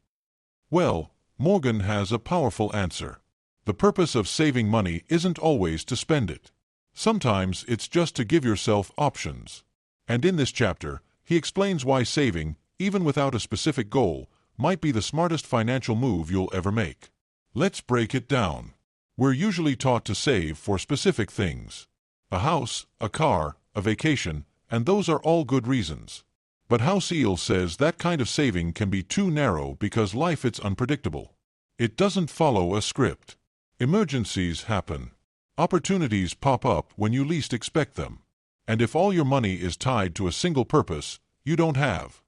Well, Morgan has a powerful answer. The purpose of saving money isn't always to spend it. Sometimes it's just to give yourself options. And in this chapter, he explains why saving, even without a specific goal, might be the smartest financial move you'll ever make. Let's break it down. We're usually taught to save for specific things. A house, a car, a vacation, and those are all good reasons. But Housel says that kind of saving can be too narrow because life is unpredictable. It doesn't follow a script. Emergencies happen. Opportunities pop up when you least expect them. And if all your money is tied to a single purpose, you don't have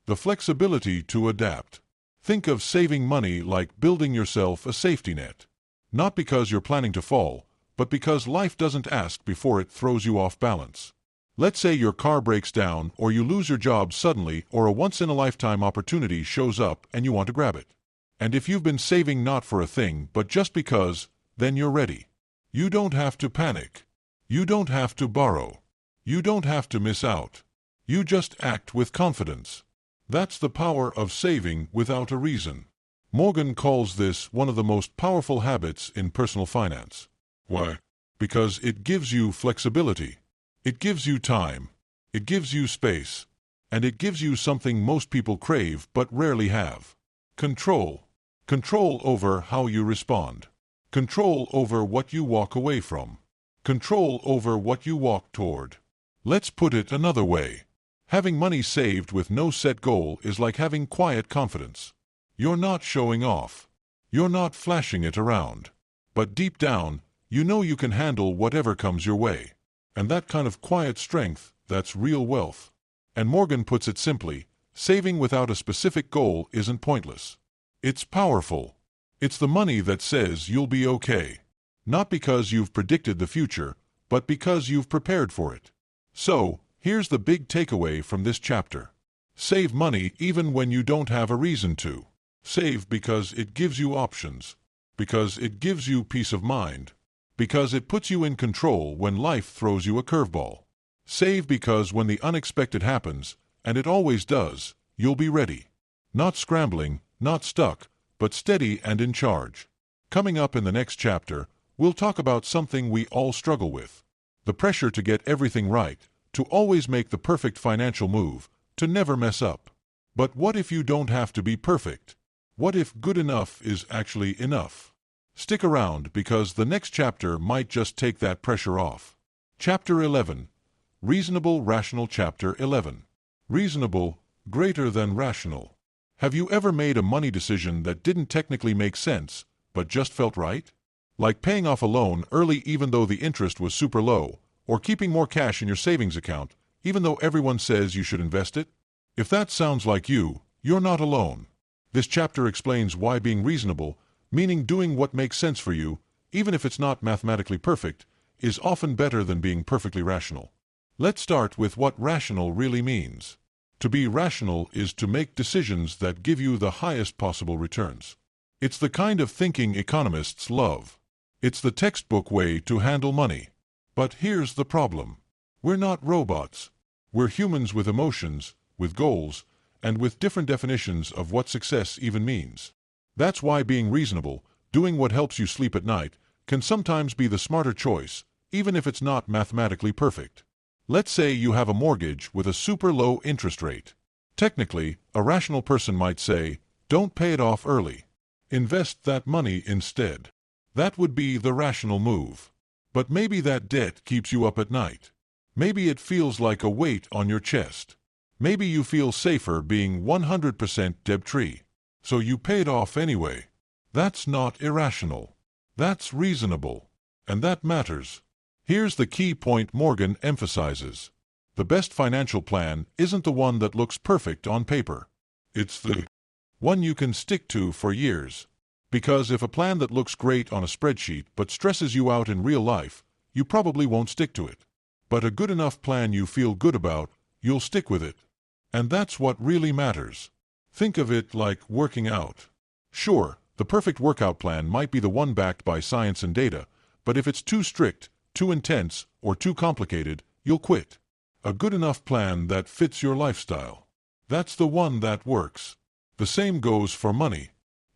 the flexibility to adapt. Think of saving money like building yourself a safety net. Not because you're planning to fall, but because life doesn't ask before it throws you off balance. Let's say your car breaks down or you lose your job suddenly or a once-in-a-lifetime opportunity shows up and you want to grab it. And if you've been saving not for a thing but just because, then you're ready. You don't have to panic. You don't have to borrow. You don't have to miss out. You just act with confidence. That's the power of saving without a reason. Morgan calls this one of the most powerful habits in personal finance. Why? Because it gives you flexibility. It gives you time. It gives you space. And it gives you something most people crave but rarely have. Control. Control over how you respond. Control over what you walk away from. Control over what you walk toward. Let's put it another way. Having money saved with no set goal is like having quiet confidence. You're not showing off. You're not flashing it around. But deep down, you know you can handle whatever comes your way. And that kind of quiet strength, that's real wealth. And Morgan puts it simply, saving without a specific goal isn't pointless. It's powerful. It's the money that says you'll be okay. Not because you've predicted the future, but because you've prepared for it. So, here's the big takeaway from this chapter. Save money even when you don't have a reason to. Save because it gives you options. Because it gives you peace of mind. Because it puts you in control when life throws you a curveball. Save because when the unexpected happens, and it always does, you'll be ready. Not scrambling, not stuck, but steady and in charge. Coming up in the next chapter, we'll talk about something we all struggle with. The pressure to get everything right, to always make the perfect financial move, to never mess up. But what if you don't have to be perfect? What if good enough is actually enough? Stick around because the next chapter might just take that pressure off. Chapter 11. Reasonable Rational. Chapter 11. Reasonable, greater than rational. Have you ever made a money decision that didn't technically make sense, but just felt right? Like paying off a loan early even though the interest was super low, or keeping more cash in your savings account, even though everyone says you should invest it? If that sounds like you, you're not alone. This chapter explains why being reasonable, meaning doing what makes sense for you, even if it's not mathematically perfect, is often better than being perfectly rational. Let's start with what rational really means. To be rational is to make decisions that give you the highest possible returns. It's the kind of thinking economists love. It's the textbook way to handle money. But here's the problem. We're not robots. We're humans with emotions, with goals, and with different definitions of what success even means. That's why being reasonable, doing what helps you sleep at night, can sometimes be the smarter choice, even if it's not mathematically perfect. Let's say you have a mortgage with a super low interest rate. Technically, a rational person might say, don't pay it off early. Invest that money instead. That would be the rational move. But maybe that debt keeps you up at night. Maybe it feels like a weight on your chest. Maybe you feel safer being 100% debt-free. So you pay it off anyway. That's not irrational. That's reasonable. And that matters. Here's the key point Morgan emphasizes. The best financial plan isn't the one that looks perfect on paper. It's the one you can stick to for years. Because if a plan that looks great on a spreadsheet but stresses you out in real life, you probably won't stick to it. But a good enough plan you feel good about, you'll stick with it. And that's what really matters. Think of it like working out. Sure, the perfect workout plan might be the one backed by science and data, but if it's too strict, too intense, or too complicated, you'll quit. A good enough plan that fits your lifestyle. That's the one that works. The same goes for money.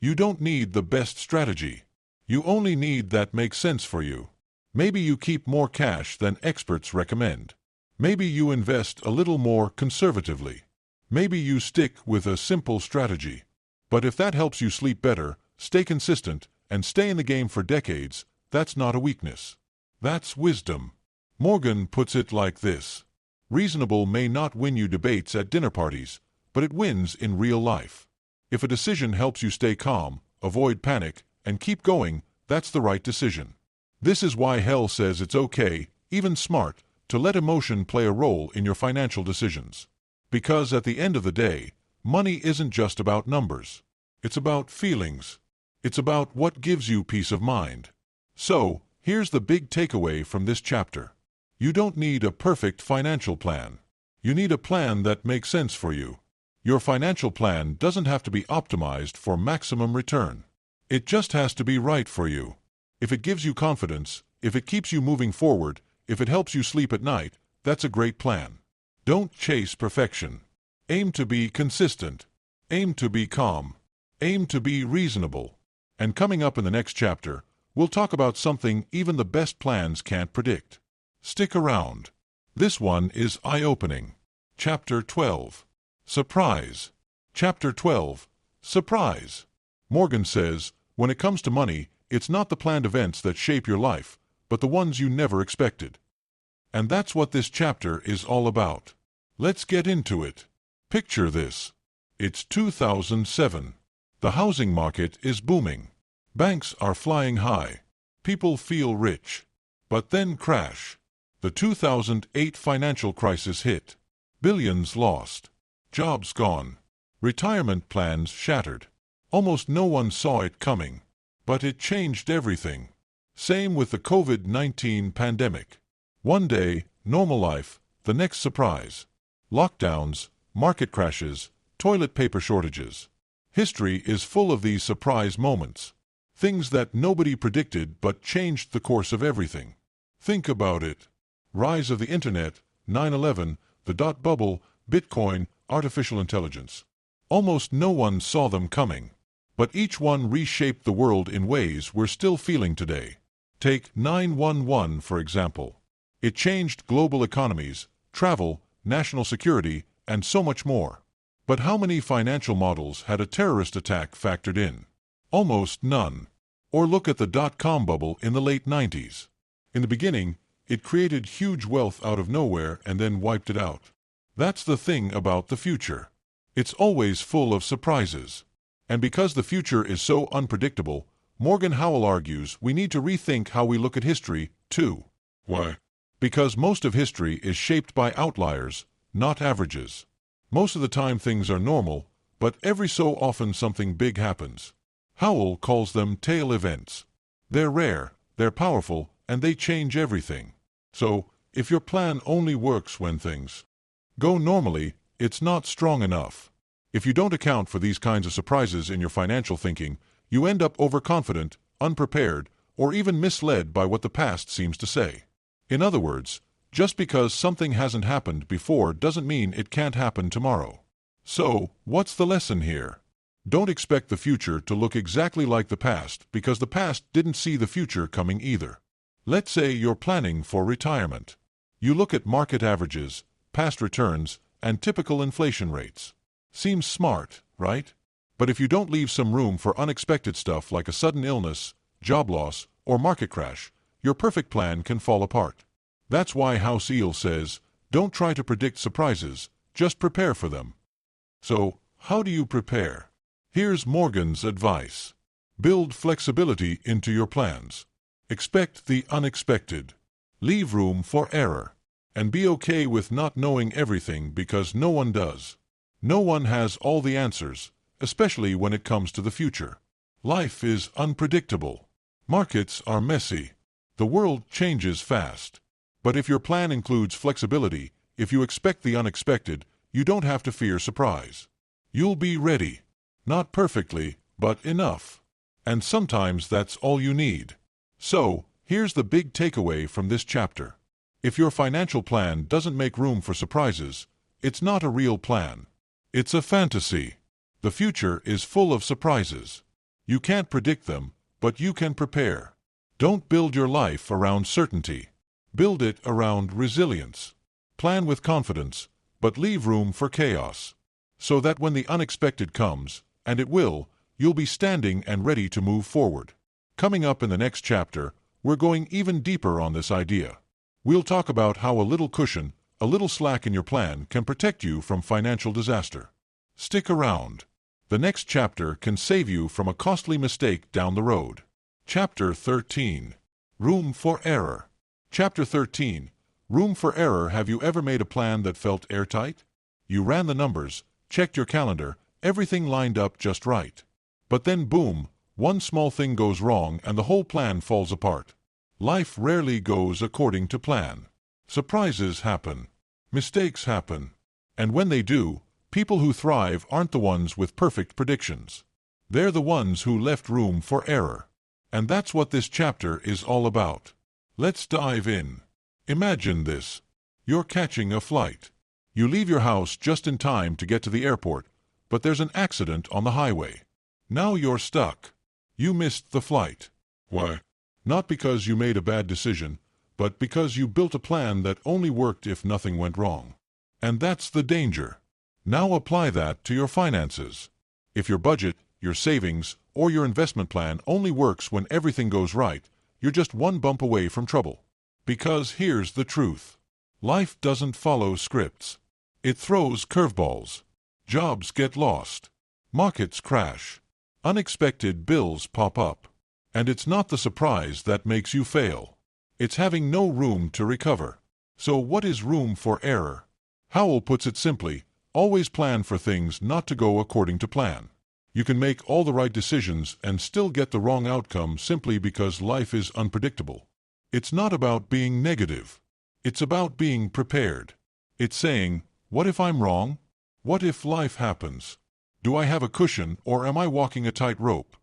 You don't need the best strategy. You only need that makes sense for you. Maybe you keep more cash than experts recommend. Maybe you invest a little more conservatively. Maybe you stick with a simple strategy. But if that helps you sleep better, stay consistent, and stay in the game for decades, that's not a weakness. That's wisdom. Morgan puts it like this. Reasonable may not win you debates at dinner parties, but it wins in real life. If a decision helps you stay calm, avoid panic, and keep going, that's the right decision. This is why Hell says it's okay, even smart, to let emotion play a role in your financial decisions. Because at the end of the day, money isn't just about numbers. It's about feelings. It's about what gives you peace of mind. So, here's the big takeaway from this chapter. You don't need a perfect financial plan. You need a plan that makes sense for you. Your financial plan doesn't have to be optimized for maximum return. It just has to be right for you. If it gives you confidence, if it keeps you moving forward, if it helps you sleep at night, that's a great plan. Don't chase perfection. Aim to be consistent. Aim to be calm. Aim to be reasonable. And coming up in the next chapter, we'll talk about something even the best plans can't predict. Stick around. This one is eye-opening. Chapter 12. Surprise. Chapter 12. Surprise. Morgan says, when it comes to money, it's not the planned events that shape your life, but the ones you never expected. And that's what this chapter is all about. Let's get into it. Picture this. It's 2007. The housing market is booming. Banks are flying high. People feel rich. But then crash. The 2008 financial crisis hit. Billions lost. Jobs gone. Retirement plans shattered. Almost no one saw it coming. But it changed everything. Same with the COVID-19 pandemic. One day, normal life, the next surprise. Lockdowns, market crashes, toilet paper shortages. History is full of these surprise moments. Things that nobody predicted but changed the course of everything. Think about it. Rise of the Internet, 9/11, the dot bubble, Bitcoin, artificial intelligence. Almost no one saw them coming. But each one reshaped the world in ways we're still feeling today. Take 9/11, for example. It changed global economies, travel, national security, and so much more. But how many financial models had a terrorist attack factored in? Almost none. Or look at the dot-com bubble in the late 90s. In the beginning, it created huge wealth out of nowhere and then wiped it out. That's the thing about the future. It's always full of surprises. And because the future is so unpredictable, Morgan Housel argues we need to rethink how we look at history, too. Why? Because most of history is shaped by outliers, not averages. Most of the time things are normal, but every so often something big happens. Housel calls them tail events. They're rare, they're powerful, and they change everything. So, if your plan only works when things go normally, it's not strong enough. If you don't account for these kinds of surprises in your financial thinking, you end up overconfident, unprepared, or even misled by what the past seems to say. In other words, just because something hasn't happened before doesn't mean it can't happen tomorrow. So, what's the lesson here? Don't expect the future to look exactly like the past because the past didn't see the future coming either. Let's say you're planning for retirement. You look at market averages, past returns, and typical inflation rates. Seems smart, right? But if you don't leave some room for unexpected stuff like a sudden illness, job loss, or market crash, your perfect plan can fall apart. That's why Housel says, don't try to predict surprises, just prepare for them. So, how do you prepare? Here's Morgan's advice. Build flexibility into your plans. Expect the unexpected. Leave room for error. And be okay with not knowing everything because no one does. No one has all the answers, especially when it comes to the future. Life is unpredictable. Markets are messy. The world changes fast. But if your plan includes flexibility, if you expect the unexpected, you don't have to fear surprise. You'll be ready. Not perfectly, but enough. And sometimes that's all you need. So, here's the big takeaway from this chapter. If your financial plan doesn't make room for surprises, it's not a real plan. It's a fantasy. The future is full of surprises. You can't predict them, but you can prepare. Don't build your life around certainty. Build it around resilience. Plan with confidence, but leave room for chaos. So that when the unexpected comes, and it will, you'll be standing and ready to move forward. Coming up in the next chapter, we're going even deeper on this idea. We'll talk about how a little cushion, a little slack in your plan can protect you from financial disaster. Stick around. The next chapter can save you from a costly mistake down the road. Chapter 13. Room for Error. Chapter 13. Room for error. Have you ever made a plan that felt airtight? You ran the numbers, checked your calendar, everything lined up just right. But then boom, one small thing goes wrong and the whole plan falls apart. Life rarely goes according to plan. Surprises happen. Mistakes happen. And when they do, people who thrive aren't the ones with perfect predictions. They're the ones who left room for error. And that's what this chapter is all about. Let's dive in. Imagine this. You're catching a flight. You leave your house just in time to get to the airport, but there's an accident on the highway. Now you're stuck. You missed the flight. Why? Not because you made a bad decision, but because you built a plan that only worked if nothing went wrong. And that's the danger. Now apply that to your finances. If your budget, your savings, or your investment plan only works when everything goes right, you're just one bump away from trouble. Because here's the truth. Life doesn't follow scripts. It throws curveballs. Jobs get lost. Markets crash. Unexpected bills pop up. And it's not the surprise that makes you fail. It's having no room to recover. So what is room for error? Housel puts it simply, always plan for things not to go according to plan. You can make all the right decisions and still get the wrong outcome simply because life is unpredictable. It's not about being negative. It's about being prepared. It's saying, what if I'm wrong? What if life happens? Do I have a cushion or am I walking a tightrope?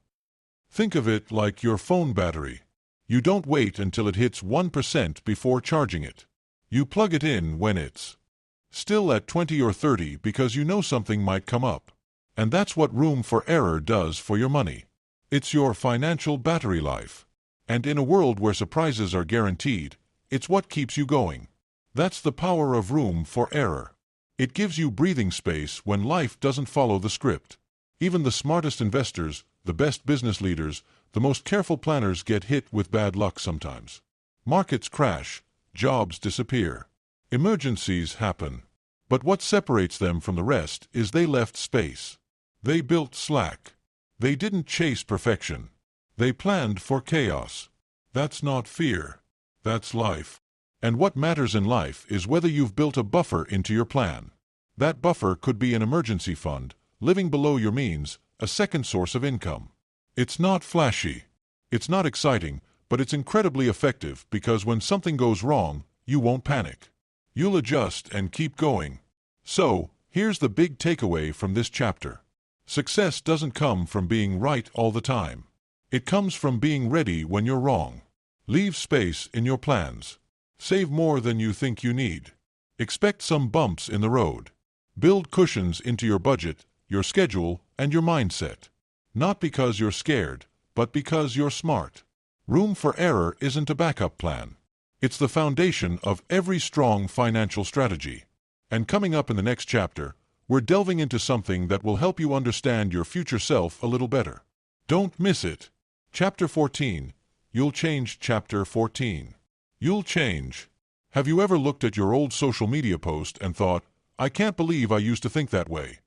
Think of it like your phone battery. You don't wait until it hits 1% before charging it. You plug it in when it's still at 20 or 30 because you know something might come up. And that's what room for error does for your money. It's your financial battery life. And in a world where surprises are guaranteed, it's what keeps you going. That's the power of room for error. It gives you breathing space when life doesn't follow the script. Even the smartest investors, the best business leaders, the most careful planners get hit with bad luck sometimes. Markets crash, jobs disappear, emergencies happen. But what separates them from the rest is they left space. They built slack. They didn't chase perfection. They planned for chaos. That's not fear. That's life. And what matters in life is whether you've built a buffer into your plan. That buffer could be an emergency fund, living below your means, a second source of income. It's not flashy. It's not exciting, but it's incredibly effective because when something goes wrong, you won't panic. You'll adjust and keep going. So, here's the big takeaway from this chapter. Success doesn't come from being right all the time. It comes from being ready when you're wrong. Leave space in your plans. Save more than you think you need. Expect some bumps in the road. Build cushions into your budget, your schedule, and your mindset. Not because you're scared, but because you're smart. Room for error isn't a backup plan. It's the foundation of every strong financial strategy. And coming up in the next chapter, we're delving into something that will help you understand your future self a little better. Don't miss it. Chapter 14. You'll change. Chapter 14. You'll change. Have you ever looked at your old social media post and thought, I can't believe I used to think that way?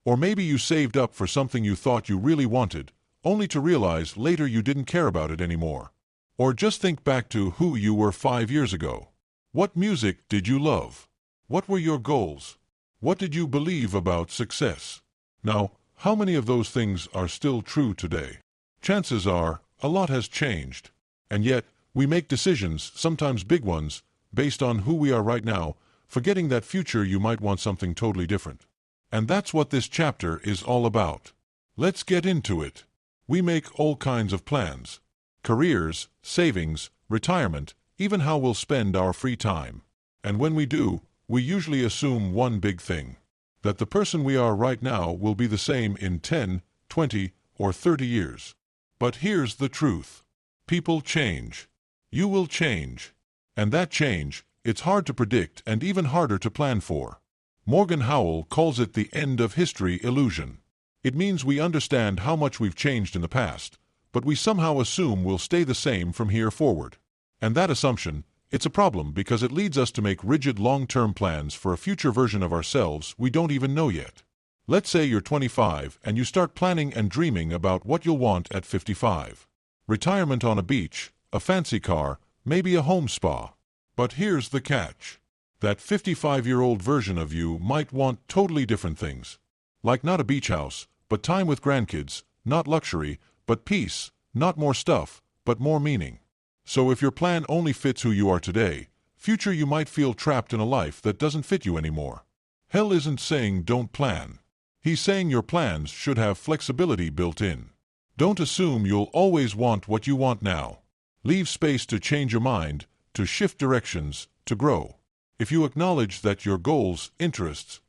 Or maybe you saved up for something you thought you really wanted, only to realize later you didn't care about it anymore. Or just think back to who you were 5 years ago. What music did you love? What were your goals? What did you believe about success? Now, how many of those things are still true today? Chances are, a lot has changed. And yet, we make decisions, sometimes big ones, based on who we are right now, forgetting that future you might want something totally different. And that's what this chapter is all about. Let's get into it. We make all kinds of plans. Careers, savings, retirement, even how we'll spend our free time. And when we do, we usually assume one big thing. That the person we are right now will be the same in 10, 20, or 30 years. But here's the truth. People change. You will change. And that change, it's hard to predict and even harder to plan for. Morgan Housel calls it the end of history illusion. It means we understand how much we've changed in the past, but we somehow assume we'll stay the same from here forward. And that assumption, it's a problem because it leads us to make rigid long-term plans for a future version of ourselves we don't even know yet. Let's say you're 25 and you start planning and dreaming about what you'll want at 55. Retirement on a beach, a fancy car, maybe a home spa. But here's the catch. That 55-year-old version of you might want totally different things. Like not a beach house, but time with grandkids, not luxury, but peace, not more stuff, but more meaning. So if your plan only fits who you are today, future you might feel trapped in a life that doesn't fit you anymore. Hell isn't saying don't plan. He's saying your plans should have flexibility built in. Don't assume you'll always want what you want now. Leave space to change your mind, to shift directions, to grow. If you acknowledge that your goals, interests,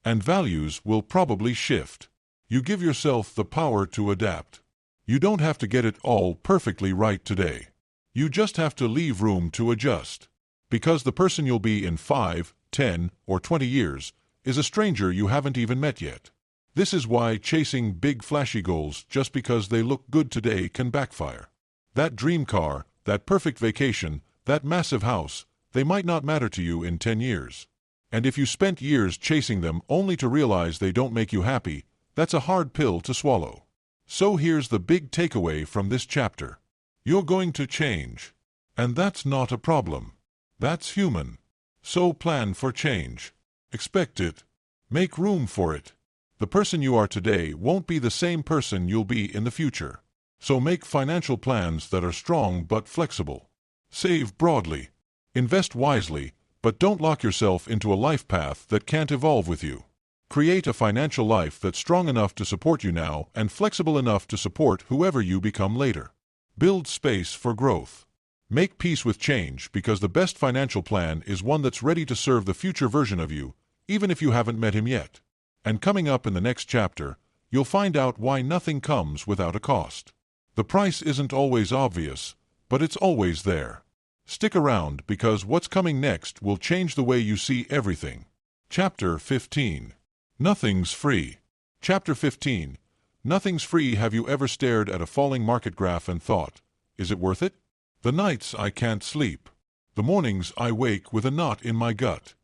and values will probably shift, you give yourself the power to adapt. You don't have to get it all perfectly right today. You just have to leave room to adjust. Because the person you'll be in 5, 10, or 20 years is a stranger you haven't even met yet. This is why chasing big flashy goals just because they look good today can backfire. That dream car, that perfect vacation, that massive house, they might not matter to you in 10 years. And if you spent years chasing them only to realize they don't make you happy, that's a hard pill to swallow. So here's the big takeaway from this chapter. You're going to change. And that's not a problem. That's human. So plan for change. Expect it. Make room for it. The person you are today won't be the same person you'll be in the future. So make financial plans that are strong but flexible. Save broadly. Invest wisely, But don't lock yourself into a life path that can't evolve with you. Create a financial life that's strong enough to support you now and flexible enough to support whoever you become later. Build space for growth. Make peace with change, because the best financial plan is one that's ready to serve the future version of you, even if you haven't met him yet. And coming up in the next chapter, you'll find out why nothing comes without a cost. The price isn't always obvious, but it's always there. Stick around, because what's coming next will change the way you see everything. Chapter 15. Nothing's free. Chapter 15. Nothing's free. Have you ever stared at a falling market graph and thought, is it worth it? The nights I can't sleep. The mornings I wake with a knot in my gut.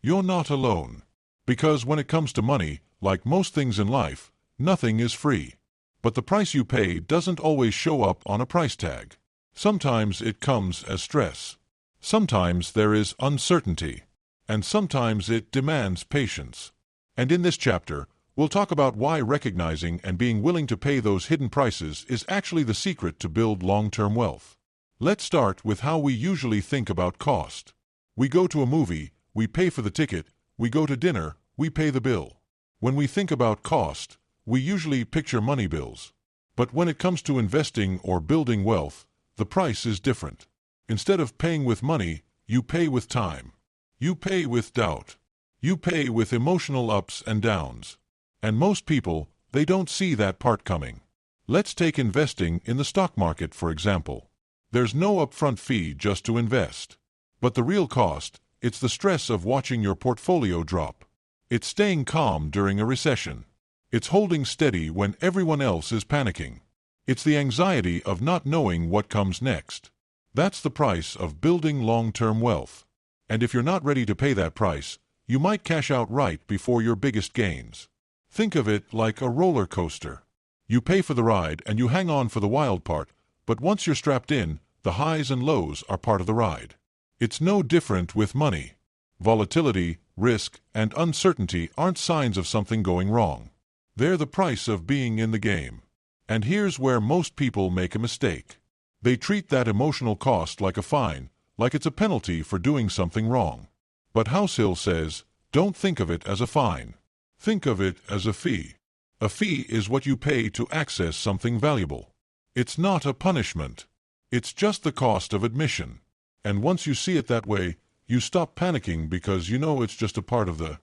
You're not alone. Because when it comes to money, like most things in life, nothing is free. But the price you pay doesn't always show up on a price tag. Sometimes it comes as stress. Sometimes there is uncertainty. And sometimes it demands patience. And in this chapter, we'll talk about why recognizing and being willing to pay those hidden prices is actually the secret to build long-term wealth. Let's start with how we usually think about cost. We go to a movie, we pay for the ticket, we go to dinner, we pay the bill. When we think about cost, we usually picture money bills. But when it comes to investing or building wealth, the price is different. Instead of paying with money, you pay with time. You pay with doubt. You pay with emotional ups and downs. And most people, they don't see that part coming. Let's take investing in the stock market, for example. There's no upfront fee just to invest. But the real cost, it's the stress of watching your portfolio drop. It's staying calm during a recession. It's holding steady when everyone else is panicking. It's the anxiety of not knowing what comes next. That's the price of building long-term wealth. And if you're not ready to pay that price, you might cash out right before your biggest gains. Think of it like a roller coaster. You pay for the ride and you hang on for the wild part, but once you're strapped in, the highs and lows are part of the ride. It's no different with money. Volatility, risk, and uncertainty aren't signs of something going wrong. They're the price of being in the game. And here's where most people make a mistake. They treat that emotional cost like a fine, like it's a penalty for doing something wrong. But Housel says, don't think of it as a fine. Think of it as a fee. A fee is what you pay to access something valuable. It's not a punishment. It's just the cost of admission. And once you see it that way, you stop panicking because you know it's just a part of the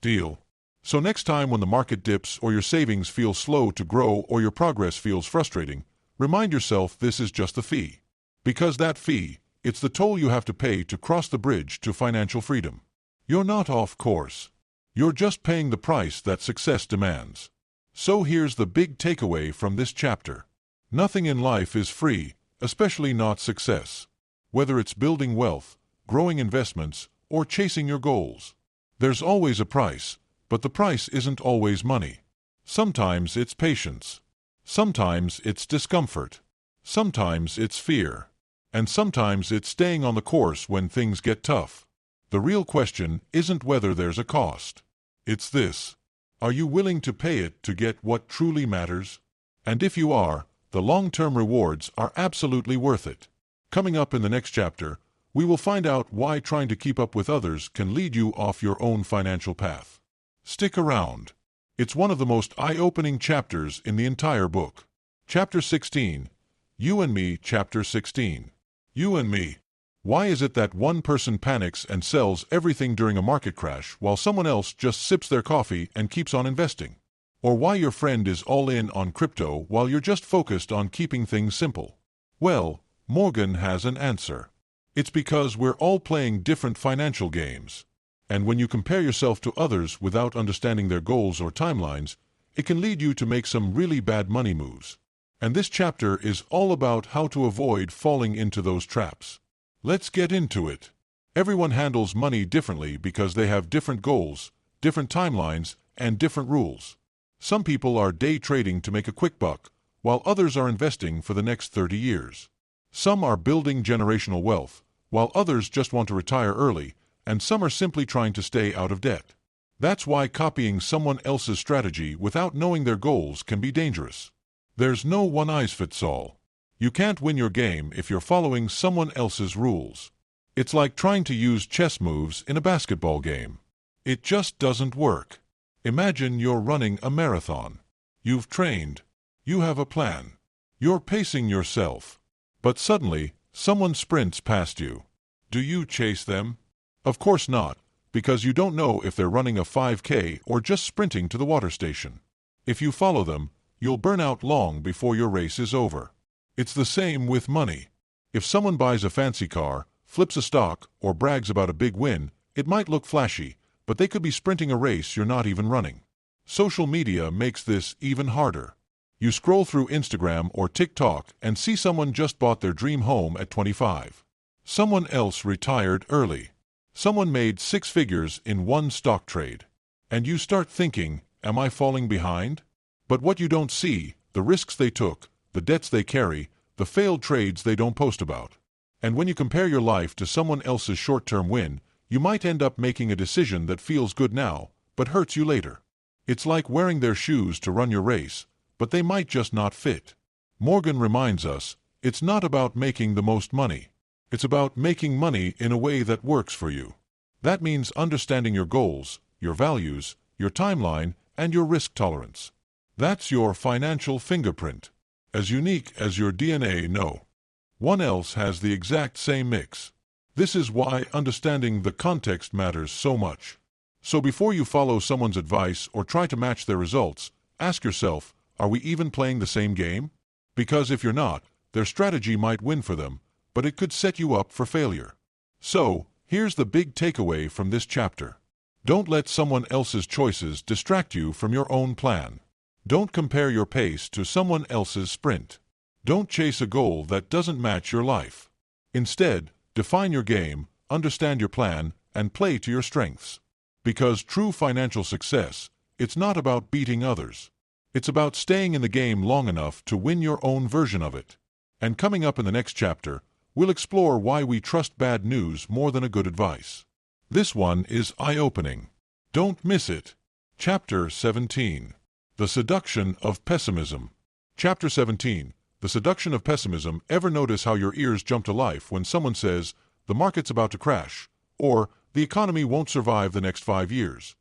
deal. So next time when the market dips or your savings feel slow to grow or your progress feels frustrating, remind yourself this is just the fee. Because that fee, it's the toll you have to pay to cross the bridge to financial freedom. You're not off course. You're just paying the price that success demands. So here's the big takeaway from this chapter. Nothing in life is free, especially not success. Whether it's building wealth, growing investments, or chasing your goals. There's always a price, but the price isn't always money. Sometimes it's patience. Sometimes it's discomfort. Sometimes it's fear. And sometimes it's staying on the course when things get tough. The real question isn't whether there's a cost. It's this. Are you willing to pay it to get what truly matters? And if you are, the long-term rewards are absolutely worth it. Coming up in the next chapter, we will find out why trying to keep up with others can lead you off your own financial path. Stick around. It's one of the most eye-opening chapters in the entire book. Chapter 16. You and Me. Chapter 16. You and Me. Why is it that one person panics and sells everything during a market crash while someone else just sips their coffee and keeps on investing? Or why your friend is all in on crypto while you're just focused on keeping things simple? Well, Morgan has an answer. It's because we're all playing different financial games. And when you compare yourself to others without understanding their goals or timelines, it can lead you to make some really bad money moves. And this chapter is all about how to avoid falling into those traps. Let's get into it. Everyone handles money differently because they have different goals, different timelines, and different rules. Some people are day trading to make a quick buck, while others are investing for the next 30 years. Some are building generational wealth, while others just want to retire early, and some are simply trying to stay out of debt. That's why copying someone else's strategy without knowing their goals can be dangerous. There's no one-size-fits-all. You can't win your game if you're following someone else's rules. It's like trying to use chess moves in a basketball game. It just doesn't work. Imagine you're running a marathon. You've trained. You have a plan. You're pacing yourself. But suddenly, someone sprints past you. Do you chase them? Of course not, because you don't know if they're running a 5K or just sprinting to the water station. If you follow them, you'll burn out long before your race is over. It's the same with money. If someone buys a fancy car, flips a stock, or brags about a big win, it might look flashy, but they could be sprinting a race you're not even running. Social media makes this even harder. You scroll through Instagram or TikTok and see someone just bought their dream home at 25. Someone else retired early. Someone made 6 figures in one stock trade. And you start thinking, am I falling behind? But what you don't see, the risks they took, the debts they carry, the failed trades they don't post about. And when you compare your life to someone else's short-term win, you might end up making a decision that feels good now, but hurts you later. It's like wearing their shoes to run your race, but they might just not fit. Morgan reminds us, it's not about making the most money. It's about making money in a way that works for you. That means understanding your goals, your values, your timeline, and your risk tolerance. That's your financial fingerprint. As unique as your DNA, no one else has the exact same mix. This is why understanding the context matters so much. So before you follow someone's advice or try to match their results, ask yourself, are we even playing the same game? Because if you're not, their strategy might win for them, but it could set you up for failure. So, here's the big takeaway from this chapter. Don't let someone else's choices distract you from your own plan. Don't compare your pace to someone else's sprint. Don't chase a goal that doesn't match your life. Instead, define your game, understand your plan, and play to your strengths. Because true financial success, it's not about beating others. It's about staying in the game long enough to win your own version of it. And coming up in the next chapter, we'll explore why we trust bad news more than a good advice. This one is eye-opening. Don't miss it. Chapter 17. The Seduction of Pessimism. Chapter 17. The Seduction of Pessimism. Ever notice how your ears jump to life when someone says, the market's about to crash, or the economy won't survive the next 5 years?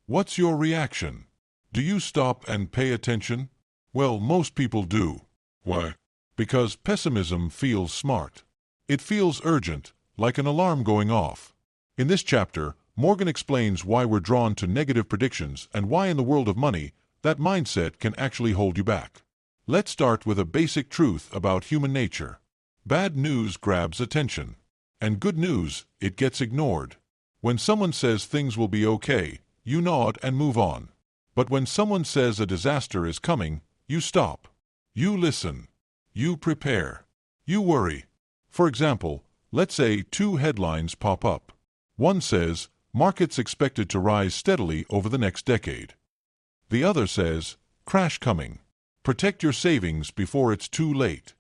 What's your reaction? Do you stop and pay attention? Well, most people do. Why? Because pessimism feels smart. It feels urgent, like an alarm going off. In this chapter, Morgan explains why we're drawn to negative predictions and why in the world of money, that mindset can actually hold you back. Let's start with a basic truth about human nature. Bad news grabs attention. And good news, it gets ignored. When someone says things will be okay, you nod and move on. But when someone says a disaster is coming, you stop. You listen. You prepare. You worry. For example, let's say 2 headlines pop up. One says, markets expected to rise steadily over the next decade. The other says, crash coming. Protect your savings before it's too late.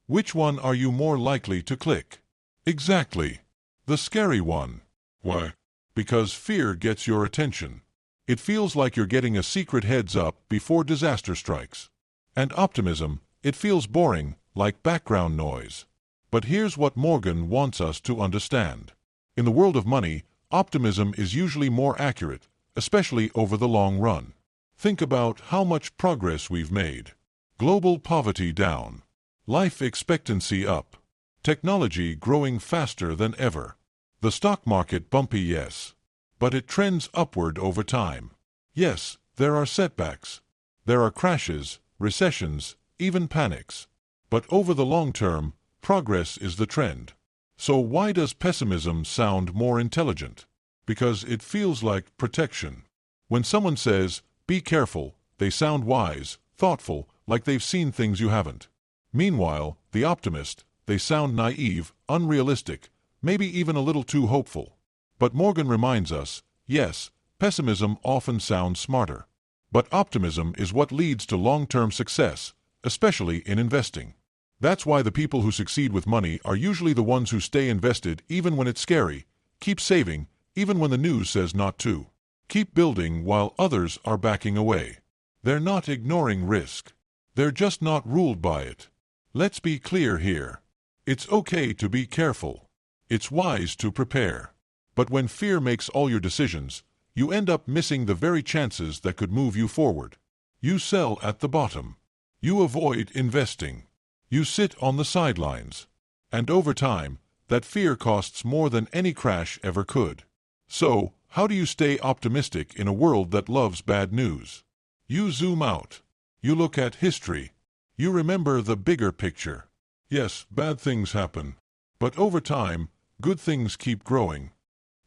Which one are you more likely to click? Exactly. The scary one. Why? Because fear gets your attention. It feels like you're getting a secret heads up before disaster strikes. And optimism, it feels boring, like background noise. But here's what Morgan wants us to understand. In the world of money, optimism is usually more accurate, especially over the long run. Think about how much progress we've made. Global poverty down. Life expectancy up. Technology growing faster than ever. The stock market bumpy, yes. But it trends upward over time. Yes, there are setbacks. There are crashes, recessions, even panics. But over the long term, progress is the trend. So why does pessimism sound more intelligent? Because it feels like protection. When someone says, be careful, they sound wise, thoughtful, like they've seen things you haven't. Meanwhile, the optimist, they sound naive, unrealistic, maybe even a little too hopeful. But Morgan reminds us, yes, pessimism often sounds smarter. But optimism is what leads to long-term success, especially in investing. That's why the people who succeed with money are usually the ones who stay invested even when it's scary, keep saving, even when the news says not to. Keep building while others are backing away. They're not ignoring risk. They're just not ruled by it. Let's be clear here. It's okay to be careful. It's wise to prepare. But when fear makes all your decisions, you end up missing the very chances that could move you forward. You sell at the bottom. You avoid investing. You sit on the sidelines. And over time, that fear costs more than any crash ever could. So, how do you stay optimistic in a world that loves bad news? You zoom out. You look at history. You remember the bigger picture. Yes, bad things happen. But over time, good things keep growing.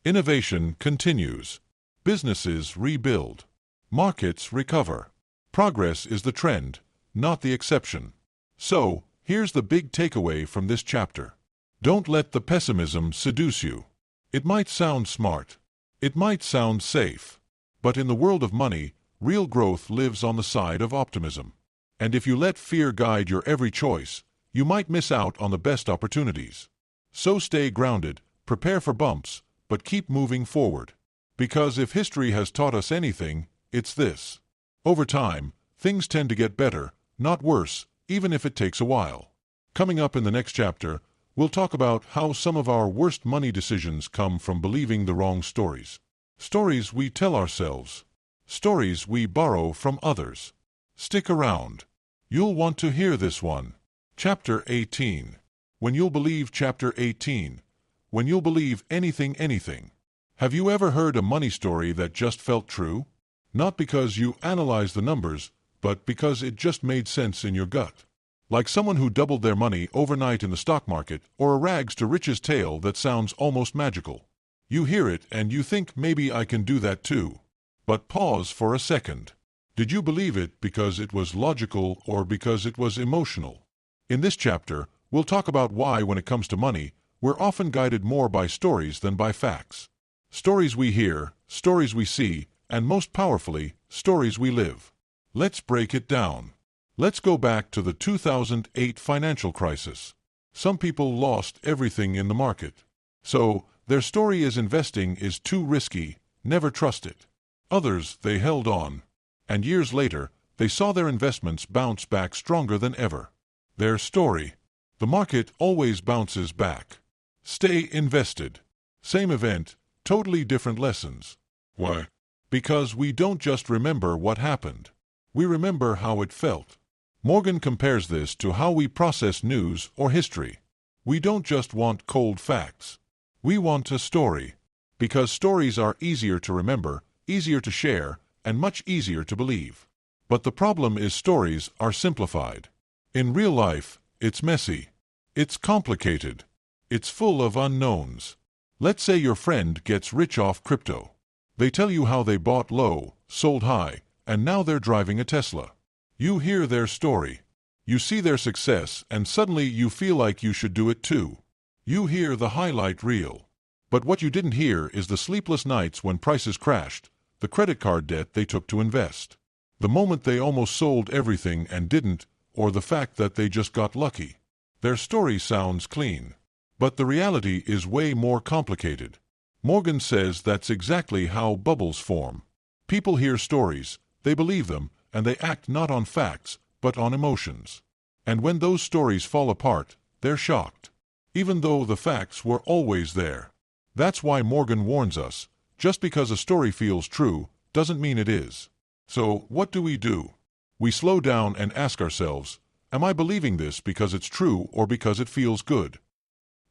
Innovation continues. Businesses rebuild. Markets recover. Progress is the trend, not the exception. So, here's the big takeaway from this chapter. Don't let the pessimism seduce you. It might sound smart. It might sound safe. But in the world of money, real growth lives on the side of optimism. And if you let fear guide your every choice, you might miss out on the best opportunities. So stay grounded, prepare for bumps, but keep moving forward. Because if history has taught us anything, it's this. Over time, things tend to get better, not worse, even if it takes a while. Coming up in the next chapter, we'll talk about how some of our worst money decisions come from believing the wrong stories. Stories we tell ourselves. Stories we borrow from others. Stick around. You'll want to hear this one. Chapter 18. When you'll believe Chapter 18. When you'll believe anything. Have you ever heard a money story that just felt true? Not because you analyzed the numbers, but because it just made sense in your gut. Like someone who doubled their money overnight in the stock market, or a rags to riches tale that sounds almost magical. You hear it and you think maybe I can do that too. But pause for a second. Did you believe it because it was logical or because it was emotional? In this chapter, we'll talk about why when it comes to money, we're often guided more by stories than by facts. Stories we hear, stories we see, and most powerfully, stories we live. Let's break it down. Let's go back to the 2008 financial crisis. Some people lost everything in the market. So, their story is investing is too risky, never trust it. Others, they held on. And years later, they saw their investments bounce back stronger than ever. Their story. The market always bounces back. Stay invested. Same event, totally different lessons. Why? Because we don't just remember what happened. We remember how it felt. Morgan compares this to how we process news or history. We don't just want cold facts. We want a story. Because stories are easier to remember, easier to share, and much easier to believe. But the problem is stories are simplified. In real life, it's messy. It's complicated. It's full of unknowns. Let's say your friend gets rich off crypto. They tell you how they bought low, sold high, and now they're driving a Tesla. You hear their story. You see their success, and suddenly you feel like you should do it too. You hear the highlight reel. But what you didn't hear is the sleepless nights when prices crashed, the credit card debt they took to invest, the moment they almost sold everything and didn't, or the fact that they just got lucky. Their story sounds clean. But the reality is way more complicated. Morgan says that's exactly how bubbles form. People hear stories, they believe them, and they act not on facts, but on emotions. And when those stories fall apart, they're shocked. Even though the facts were always there. That's why Morgan warns us, just because a story feels true, doesn't mean it is. So, what do? We slow down and ask ourselves, am I believing this because it's true or because it feels good?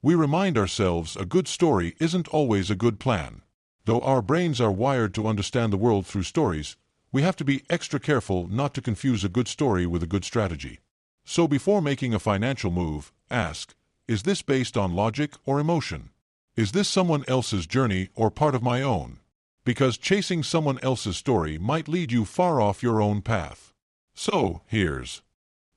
We remind ourselves a good story isn't always a good plan. Though our brains are wired to understand the world through stories, we have to be extra careful not to confuse a good story with a good strategy. So before making a financial move, ask, is this based on logic or emotion? Is this someone else's journey or part of my own? Because chasing someone else's story might lead you far off your own path. So, here's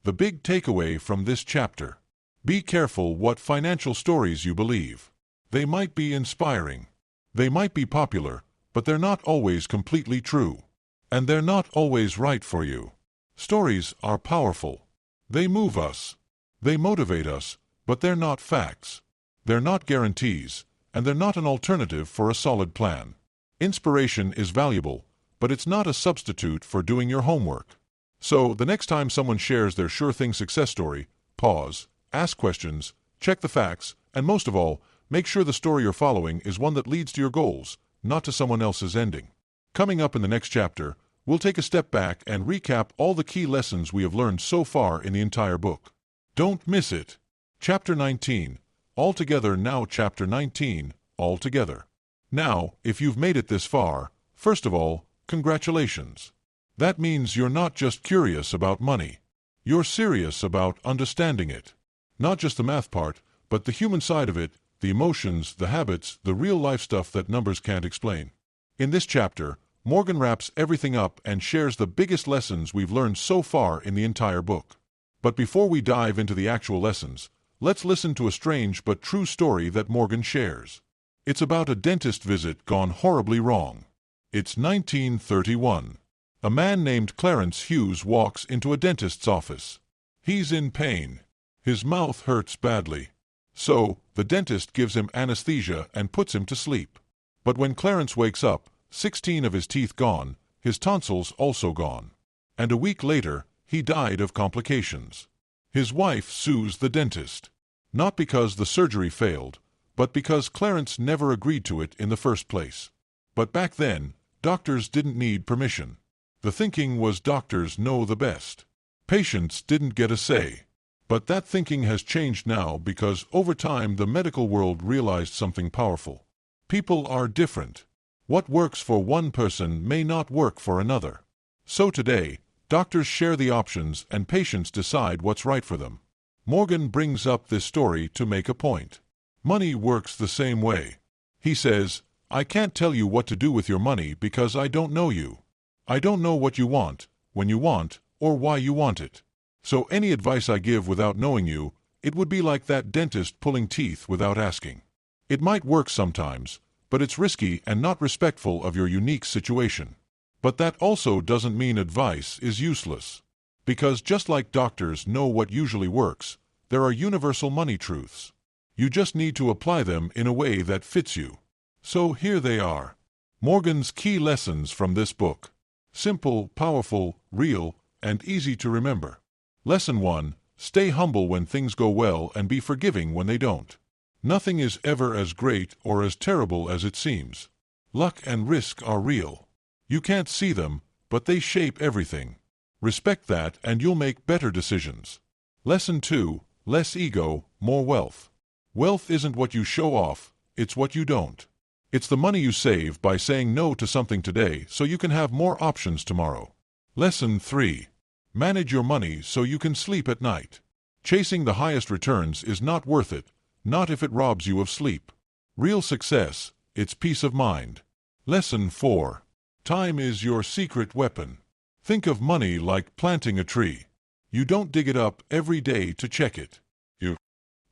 the big takeaway from this chapter. Be careful what financial stories you believe. They might be inspiring. They might be popular, but they're not always completely true. And they're not always right for you. Stories are powerful. They move us. They motivate us, but they're not facts. They're not guarantees, and they're not an alternative for a solid plan. Inspiration is valuable, but it's not a substitute for doing your homework. So, the next time someone shares their sure thing success story, pause, ask questions, check the facts, and most of all, Make sure the story you're following is one that leads to your goals, not to someone else's ending. Coming up in the next chapter, we'll take a step back and recap all the key lessons we have learned so far in the entire book. Don't miss it. Chapter 19. All together now. Chapter 19. All together. Now, if you've made it this far, first of all, congratulations. That means you're not just curious about money. You're serious about understanding it. Not just the math part, but the human side of it, the emotions, the habits, the real-life stuff that numbers can't explain. In this chapter, Morgan wraps everything up and shares the biggest lessons we've learned so far in the entire book. But before we dive into the actual lessons, let's listen to a strange but true story that Morgan shares. It's about a dentist visit gone horribly wrong. It's 1931. A man named Clarence Hughes walks into a dentist's office. He's in pain. His mouth hurts badly. So, the dentist gives him anesthesia and puts him to sleep. But when Clarence wakes up, 16 of his teeth gone, his tonsils also gone. And a week later, he died of complications. His wife sues the dentist. Not because the surgery failed, but because Clarence never agreed to it in the first place. But back then, doctors didn't need permission. The thinking was doctors know the best. Patients didn't get a say. But that thinking has changed now because over time the medical world realized something powerful. People are different. What works for one person may not work for another. So today, doctors share the options and patients decide what's right for them. Morgan brings up this story to make a point. Money works the same way. He says, I can't tell you what to do with your money because I don't know you. I don't know what you want, when you want, or why you want it. So any advice I give without knowing you, it would be like that dentist pulling teeth without asking. It might work sometimes, but it's risky and not respectful of your unique situation. But that also doesn't mean advice is useless. Because just like doctors know what usually works, there are universal money truths. You just need to apply them in a way that fits you. So here they are. Morgan's key lessons from this book. Simple, powerful, real, and easy to remember. Lesson 1. Stay humble when things go well and be forgiving when they don't. Nothing is ever as great or as terrible as it seems. Luck and risk are real. You can't see them, but they shape everything. Respect that and you'll make better decisions. Lesson 2. Less ego, more wealth. Wealth isn't what you show off, it's what you don't. It's the money you save by saying no to something today so you can have more options tomorrow. Lesson 3. Manage your money so you can sleep at night. Chasing the highest returns is not worth it, not if it robs you of sleep. Real success, it's peace of mind. Lesson 4. Time is your secret weapon. Think of money like planting a tree. You don't dig it up every day to check it. You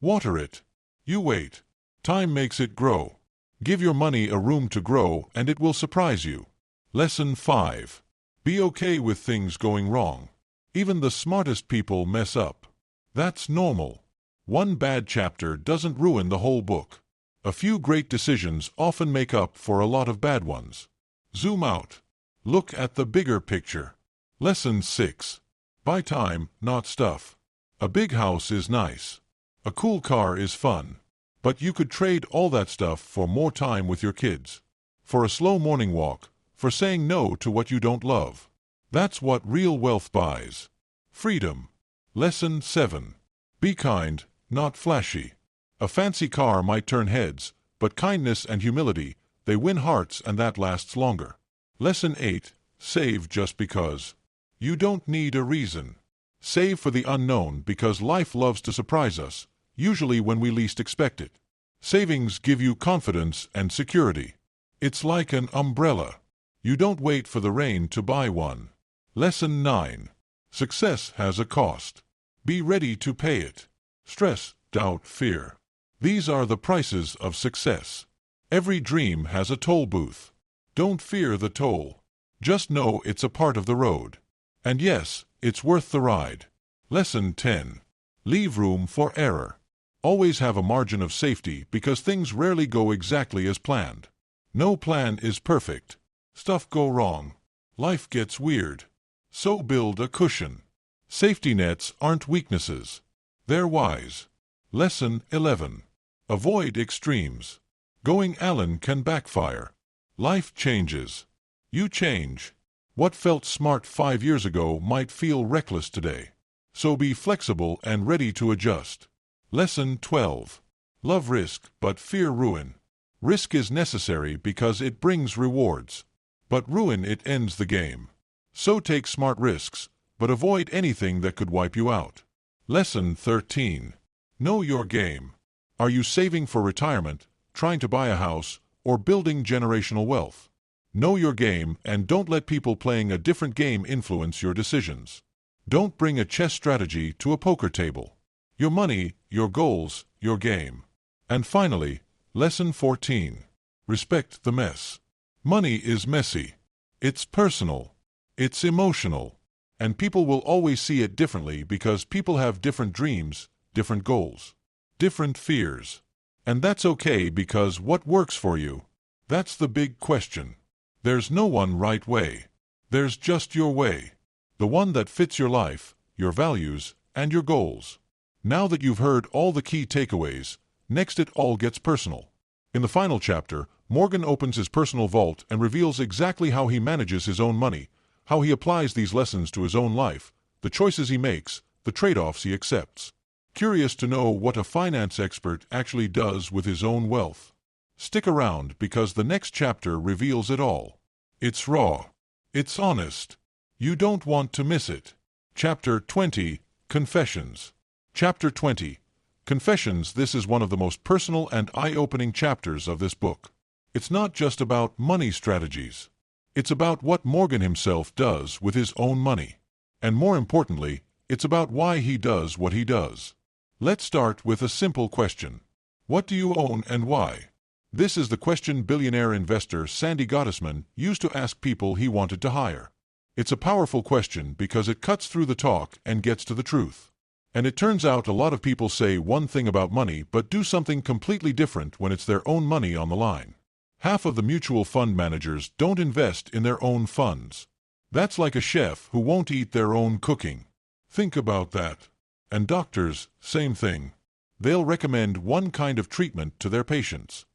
water it. You wait. Time makes it grow. Give your money a room to grow and it will surprise you. Lesson 5. Be okay with things going wrong. Even the smartest people mess up. That's normal. One bad chapter doesn't ruin the whole book. A few great decisions often make up for a lot of bad ones. Zoom out. Look at the bigger picture. Lesson 6. Buy time, not stuff. A big house is nice. A cool car is fun. But you could trade all that stuff for more time with your kids. For a slow morning walk. For saying no to what you don't love. That's what real wealth buys. Freedom. Lesson 7. Be kind, not flashy. A fancy car might turn heads, but kindness and humility, they win hearts and that lasts longer. Lesson 8. Save just because. You don't need a reason. Save for the unknown because life loves to surprise us, usually when we least expect it. Savings give you confidence and security. It's like an umbrella. You don't wait for the rain to buy one. Lesson 9. Success has a cost. Be ready to pay it. Stress, doubt, fear. These are the prices of success. Every dream has a toll booth. Don't fear the toll. Just know it's a part of the road. And yes, it's worth the ride. Lesson 10. Leave room for error. Always have a margin of safety because things rarely go exactly as planned. No plan is perfect. Stuff go wrong. Life gets weird. So build a cushion. Safety nets aren't weaknesses. They're wise. Lesson 11. Avoid extremes. Going Allen can backfire. Life changes. You change. What felt smart 5 years ago might feel reckless today. So be flexible and ready to adjust. Lesson 12. Love risk, but fear ruin. Risk is necessary because it brings rewards. But ruin it ends the game. So take smart risks, but avoid anything that could wipe you out. Lesson 13. Know your game. Are you saving for retirement, trying to buy a house, or building generational wealth? Know your game and don't let people playing a different game influence your decisions. Don't bring a chess strategy to a poker table. Your money, your goals, your game. And finally, Lesson 14. Respect the mess. Money is messy. It's personal. It's emotional. And people will always see it differently because people have different dreams, different goals, different fears. And that's okay because what works for you? That's the big question. There's no one right way. There's just your way. The one that fits your life, your values, and your goals. Now that you've heard all the key takeaways, next it all gets personal. In the final chapter, Morgan opens his personal vault and reveals exactly how he manages his own money, how he applies these lessons to his own life, the choices he makes, the trade-offs he accepts. Curious to know what a finance expert actually does with his own wealth? Stick around because the next chapter reveals it all. It's raw. It's honest. You don't want to miss it. Chapter 20, Confessions. Chapter 20, Confessions. This is one of the most personal and eye-opening chapters of this book. It's not just about money strategies. It's about what Morgan himself does with his own money. And more importantly, it's about why he does what he does. Let's start with a simple question. What do you own and why? This is the question billionaire investor Sandy Gottesman used to ask people he wanted to hire. It's a powerful question because it cuts through the talk and gets to the truth. And it turns out a lot of people say one thing about money but do something completely different when it's their own money on the line. Half of the mutual fund managers don't invest in their own funds. That's like a chef who won't eat their own cooking. Think about that. And doctors, same thing. They'll recommend one kind of treatment to their patients,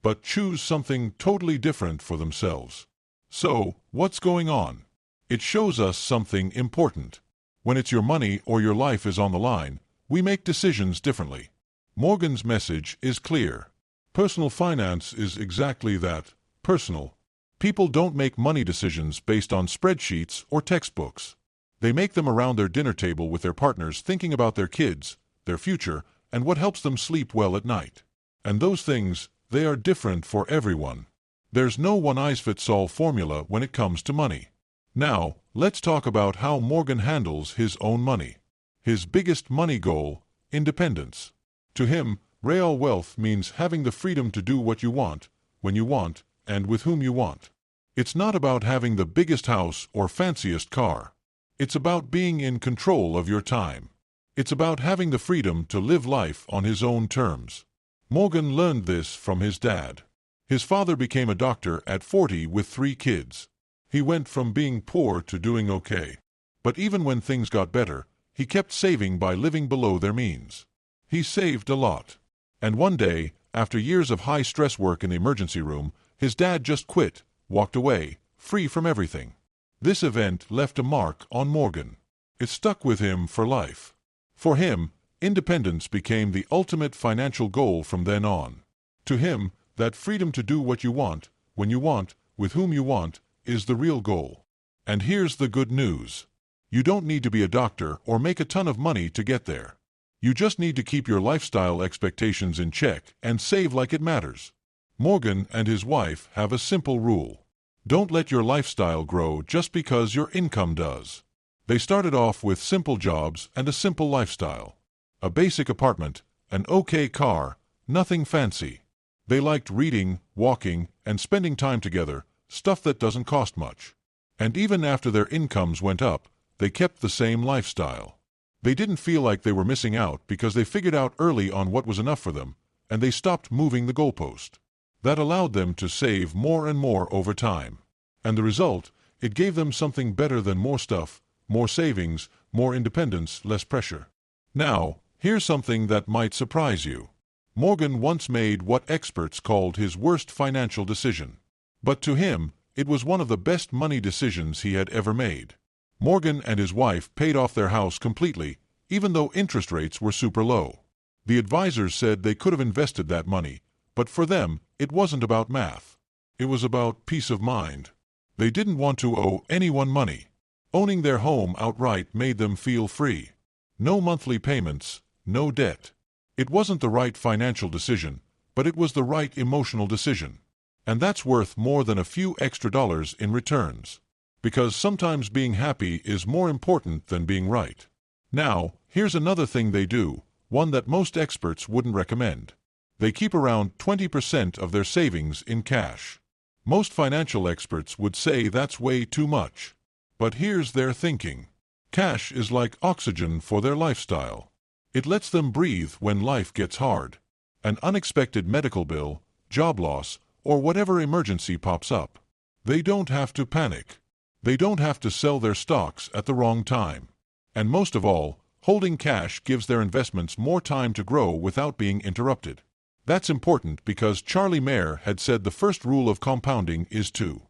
but choose something totally different for themselves. So, what's going on? It shows us something important. When it's your money or your life is on the line, we make decisions differently. Morgan's message is clear. Personal finance is exactly that, personal. People don't make money decisions based on spreadsheets or textbooks. They make them around their dinner table with their partners thinking about their kids, their future, and what helps them sleep well at night. And those things, they are different for everyone. There's no one-size-fits-all formula when it comes to money. Now, let's talk about how Morgan handles his own money. His biggest money goal, independence. To him, real wealth means having the freedom to do what you want, when you want, and with whom you want. It's not about having the biggest house or fanciest car. It's about being in control of your time. It's about having the freedom to live life on his own terms. Morgan learned this from his dad. His father became a doctor at 40 with 3 kids. He went from being poor to doing okay. But even when things got better, he kept saving by living below their means. He saved a lot. And one day, after years of high-stress work in the emergency room, his dad just quit, walked away, free from everything. This event left a mark on Morgan. It stuck with him for life. For him, independence became the ultimate financial goal from then on. To him, that freedom to do what you want, when you want, with whom you want, is the real goal. And here's the good news. You don't need to be a doctor or make a ton of money to get there. You just need to keep your lifestyle expectations in check and save like it matters. Morgan and his wife have a simple rule. Don't let your lifestyle grow just because your income does. They started off with simple jobs and a simple lifestyle. A basic apartment, an okay car, nothing fancy. They liked reading, walking, and spending time together, stuff that doesn't cost much. And even after their incomes went up, they kept the same lifestyle. They didn't feel like they were missing out because they figured out early on what was enough for them, and they stopped moving the goalpost. That allowed them to save more and more over time. And the result, it gave them something better than more stuff, more savings, more independence, less pressure. Now, here's something that might surprise you. Morgan once made what experts called his worst financial decision. But to him, it was one of the best money decisions he had ever made. Morgan and his wife paid off their house completely, even though interest rates were super low. The advisors said they could have invested that money, but for them, it wasn't about math. It was about peace of mind. They didn't want to owe anyone money. Owning their home outright made them feel free. No monthly payments, no debt. It wasn't the right financial decision, but it was the right emotional decision. And that's worth more than a few extra dollars in returns. Because sometimes being happy is more important than being right. Now, here's another thing they do, one that most experts wouldn't recommend. They keep around 20% of their savings in cash. Most financial experts would say that's way too much. But here's their thinking. Cash is like oxygen for their lifestyle. It lets them breathe when life gets hard. An unexpected medical bill, job loss, or whatever emergency pops up. They don't have to panic. They don't have to sell their stocks at the wrong time. And most of all, holding cash gives their investments more time to grow without being interrupted. That's important because Charlie Mayer had said the first rule of compounding is to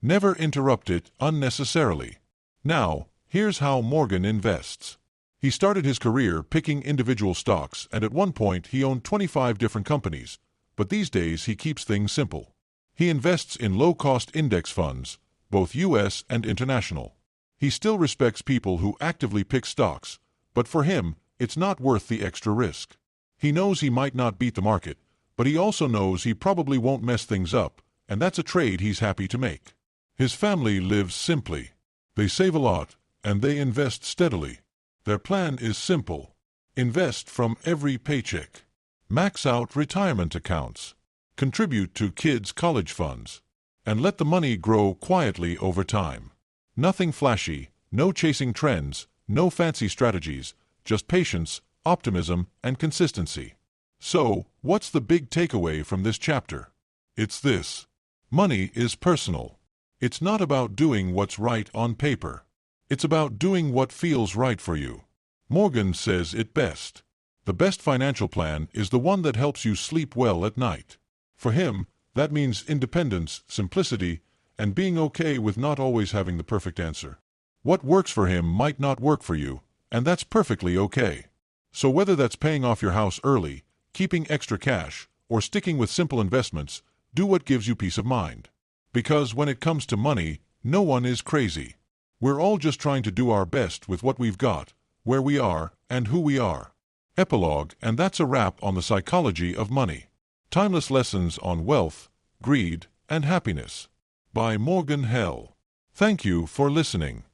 never interrupt it unnecessarily. Now, here's how Morgan invests. He started his career picking individual stocks, and at one point he owned 25 different companies, but these days he keeps things simple. He invests in low-cost index funds, both U.S. and international. He still respects people who actively pick stocks, but for him, it's not worth the extra risk. He knows he might not beat the market, but he also knows he probably won't mess things up, and that's a trade he's happy to make. His family lives simply. They save a lot, and they invest steadily. Their plan is simple. Invest from every paycheck. Max out retirement accounts. Contribute to kids' college funds. And let the money grow quietly over time. Nothing flashy, no chasing trends, no fancy strategies, just patience, optimism, and consistency. So, what's the big takeaway from this chapter? It's this. Money is personal. It's not about doing what's right on paper. It's about doing what feels right for you. Morgan says it best. The best financial plan is the one that helps you sleep well at night. For him, that means independence, simplicity, and being okay with not always having the perfect answer. What works for him might not work for you, and that's perfectly okay. So whether that's paying off your house early, keeping extra cash, or sticking with simple investments, do what gives you peace of mind. Because when it comes to money, no one is crazy. We're all just trying to do our best with what we've got, where we are, and who we are. Epilogue, and that's a wrap on the psychology of money. Timeless Lessons on Wealth, Greed, and Happiness. By Morgan Hell. Thank you for listening.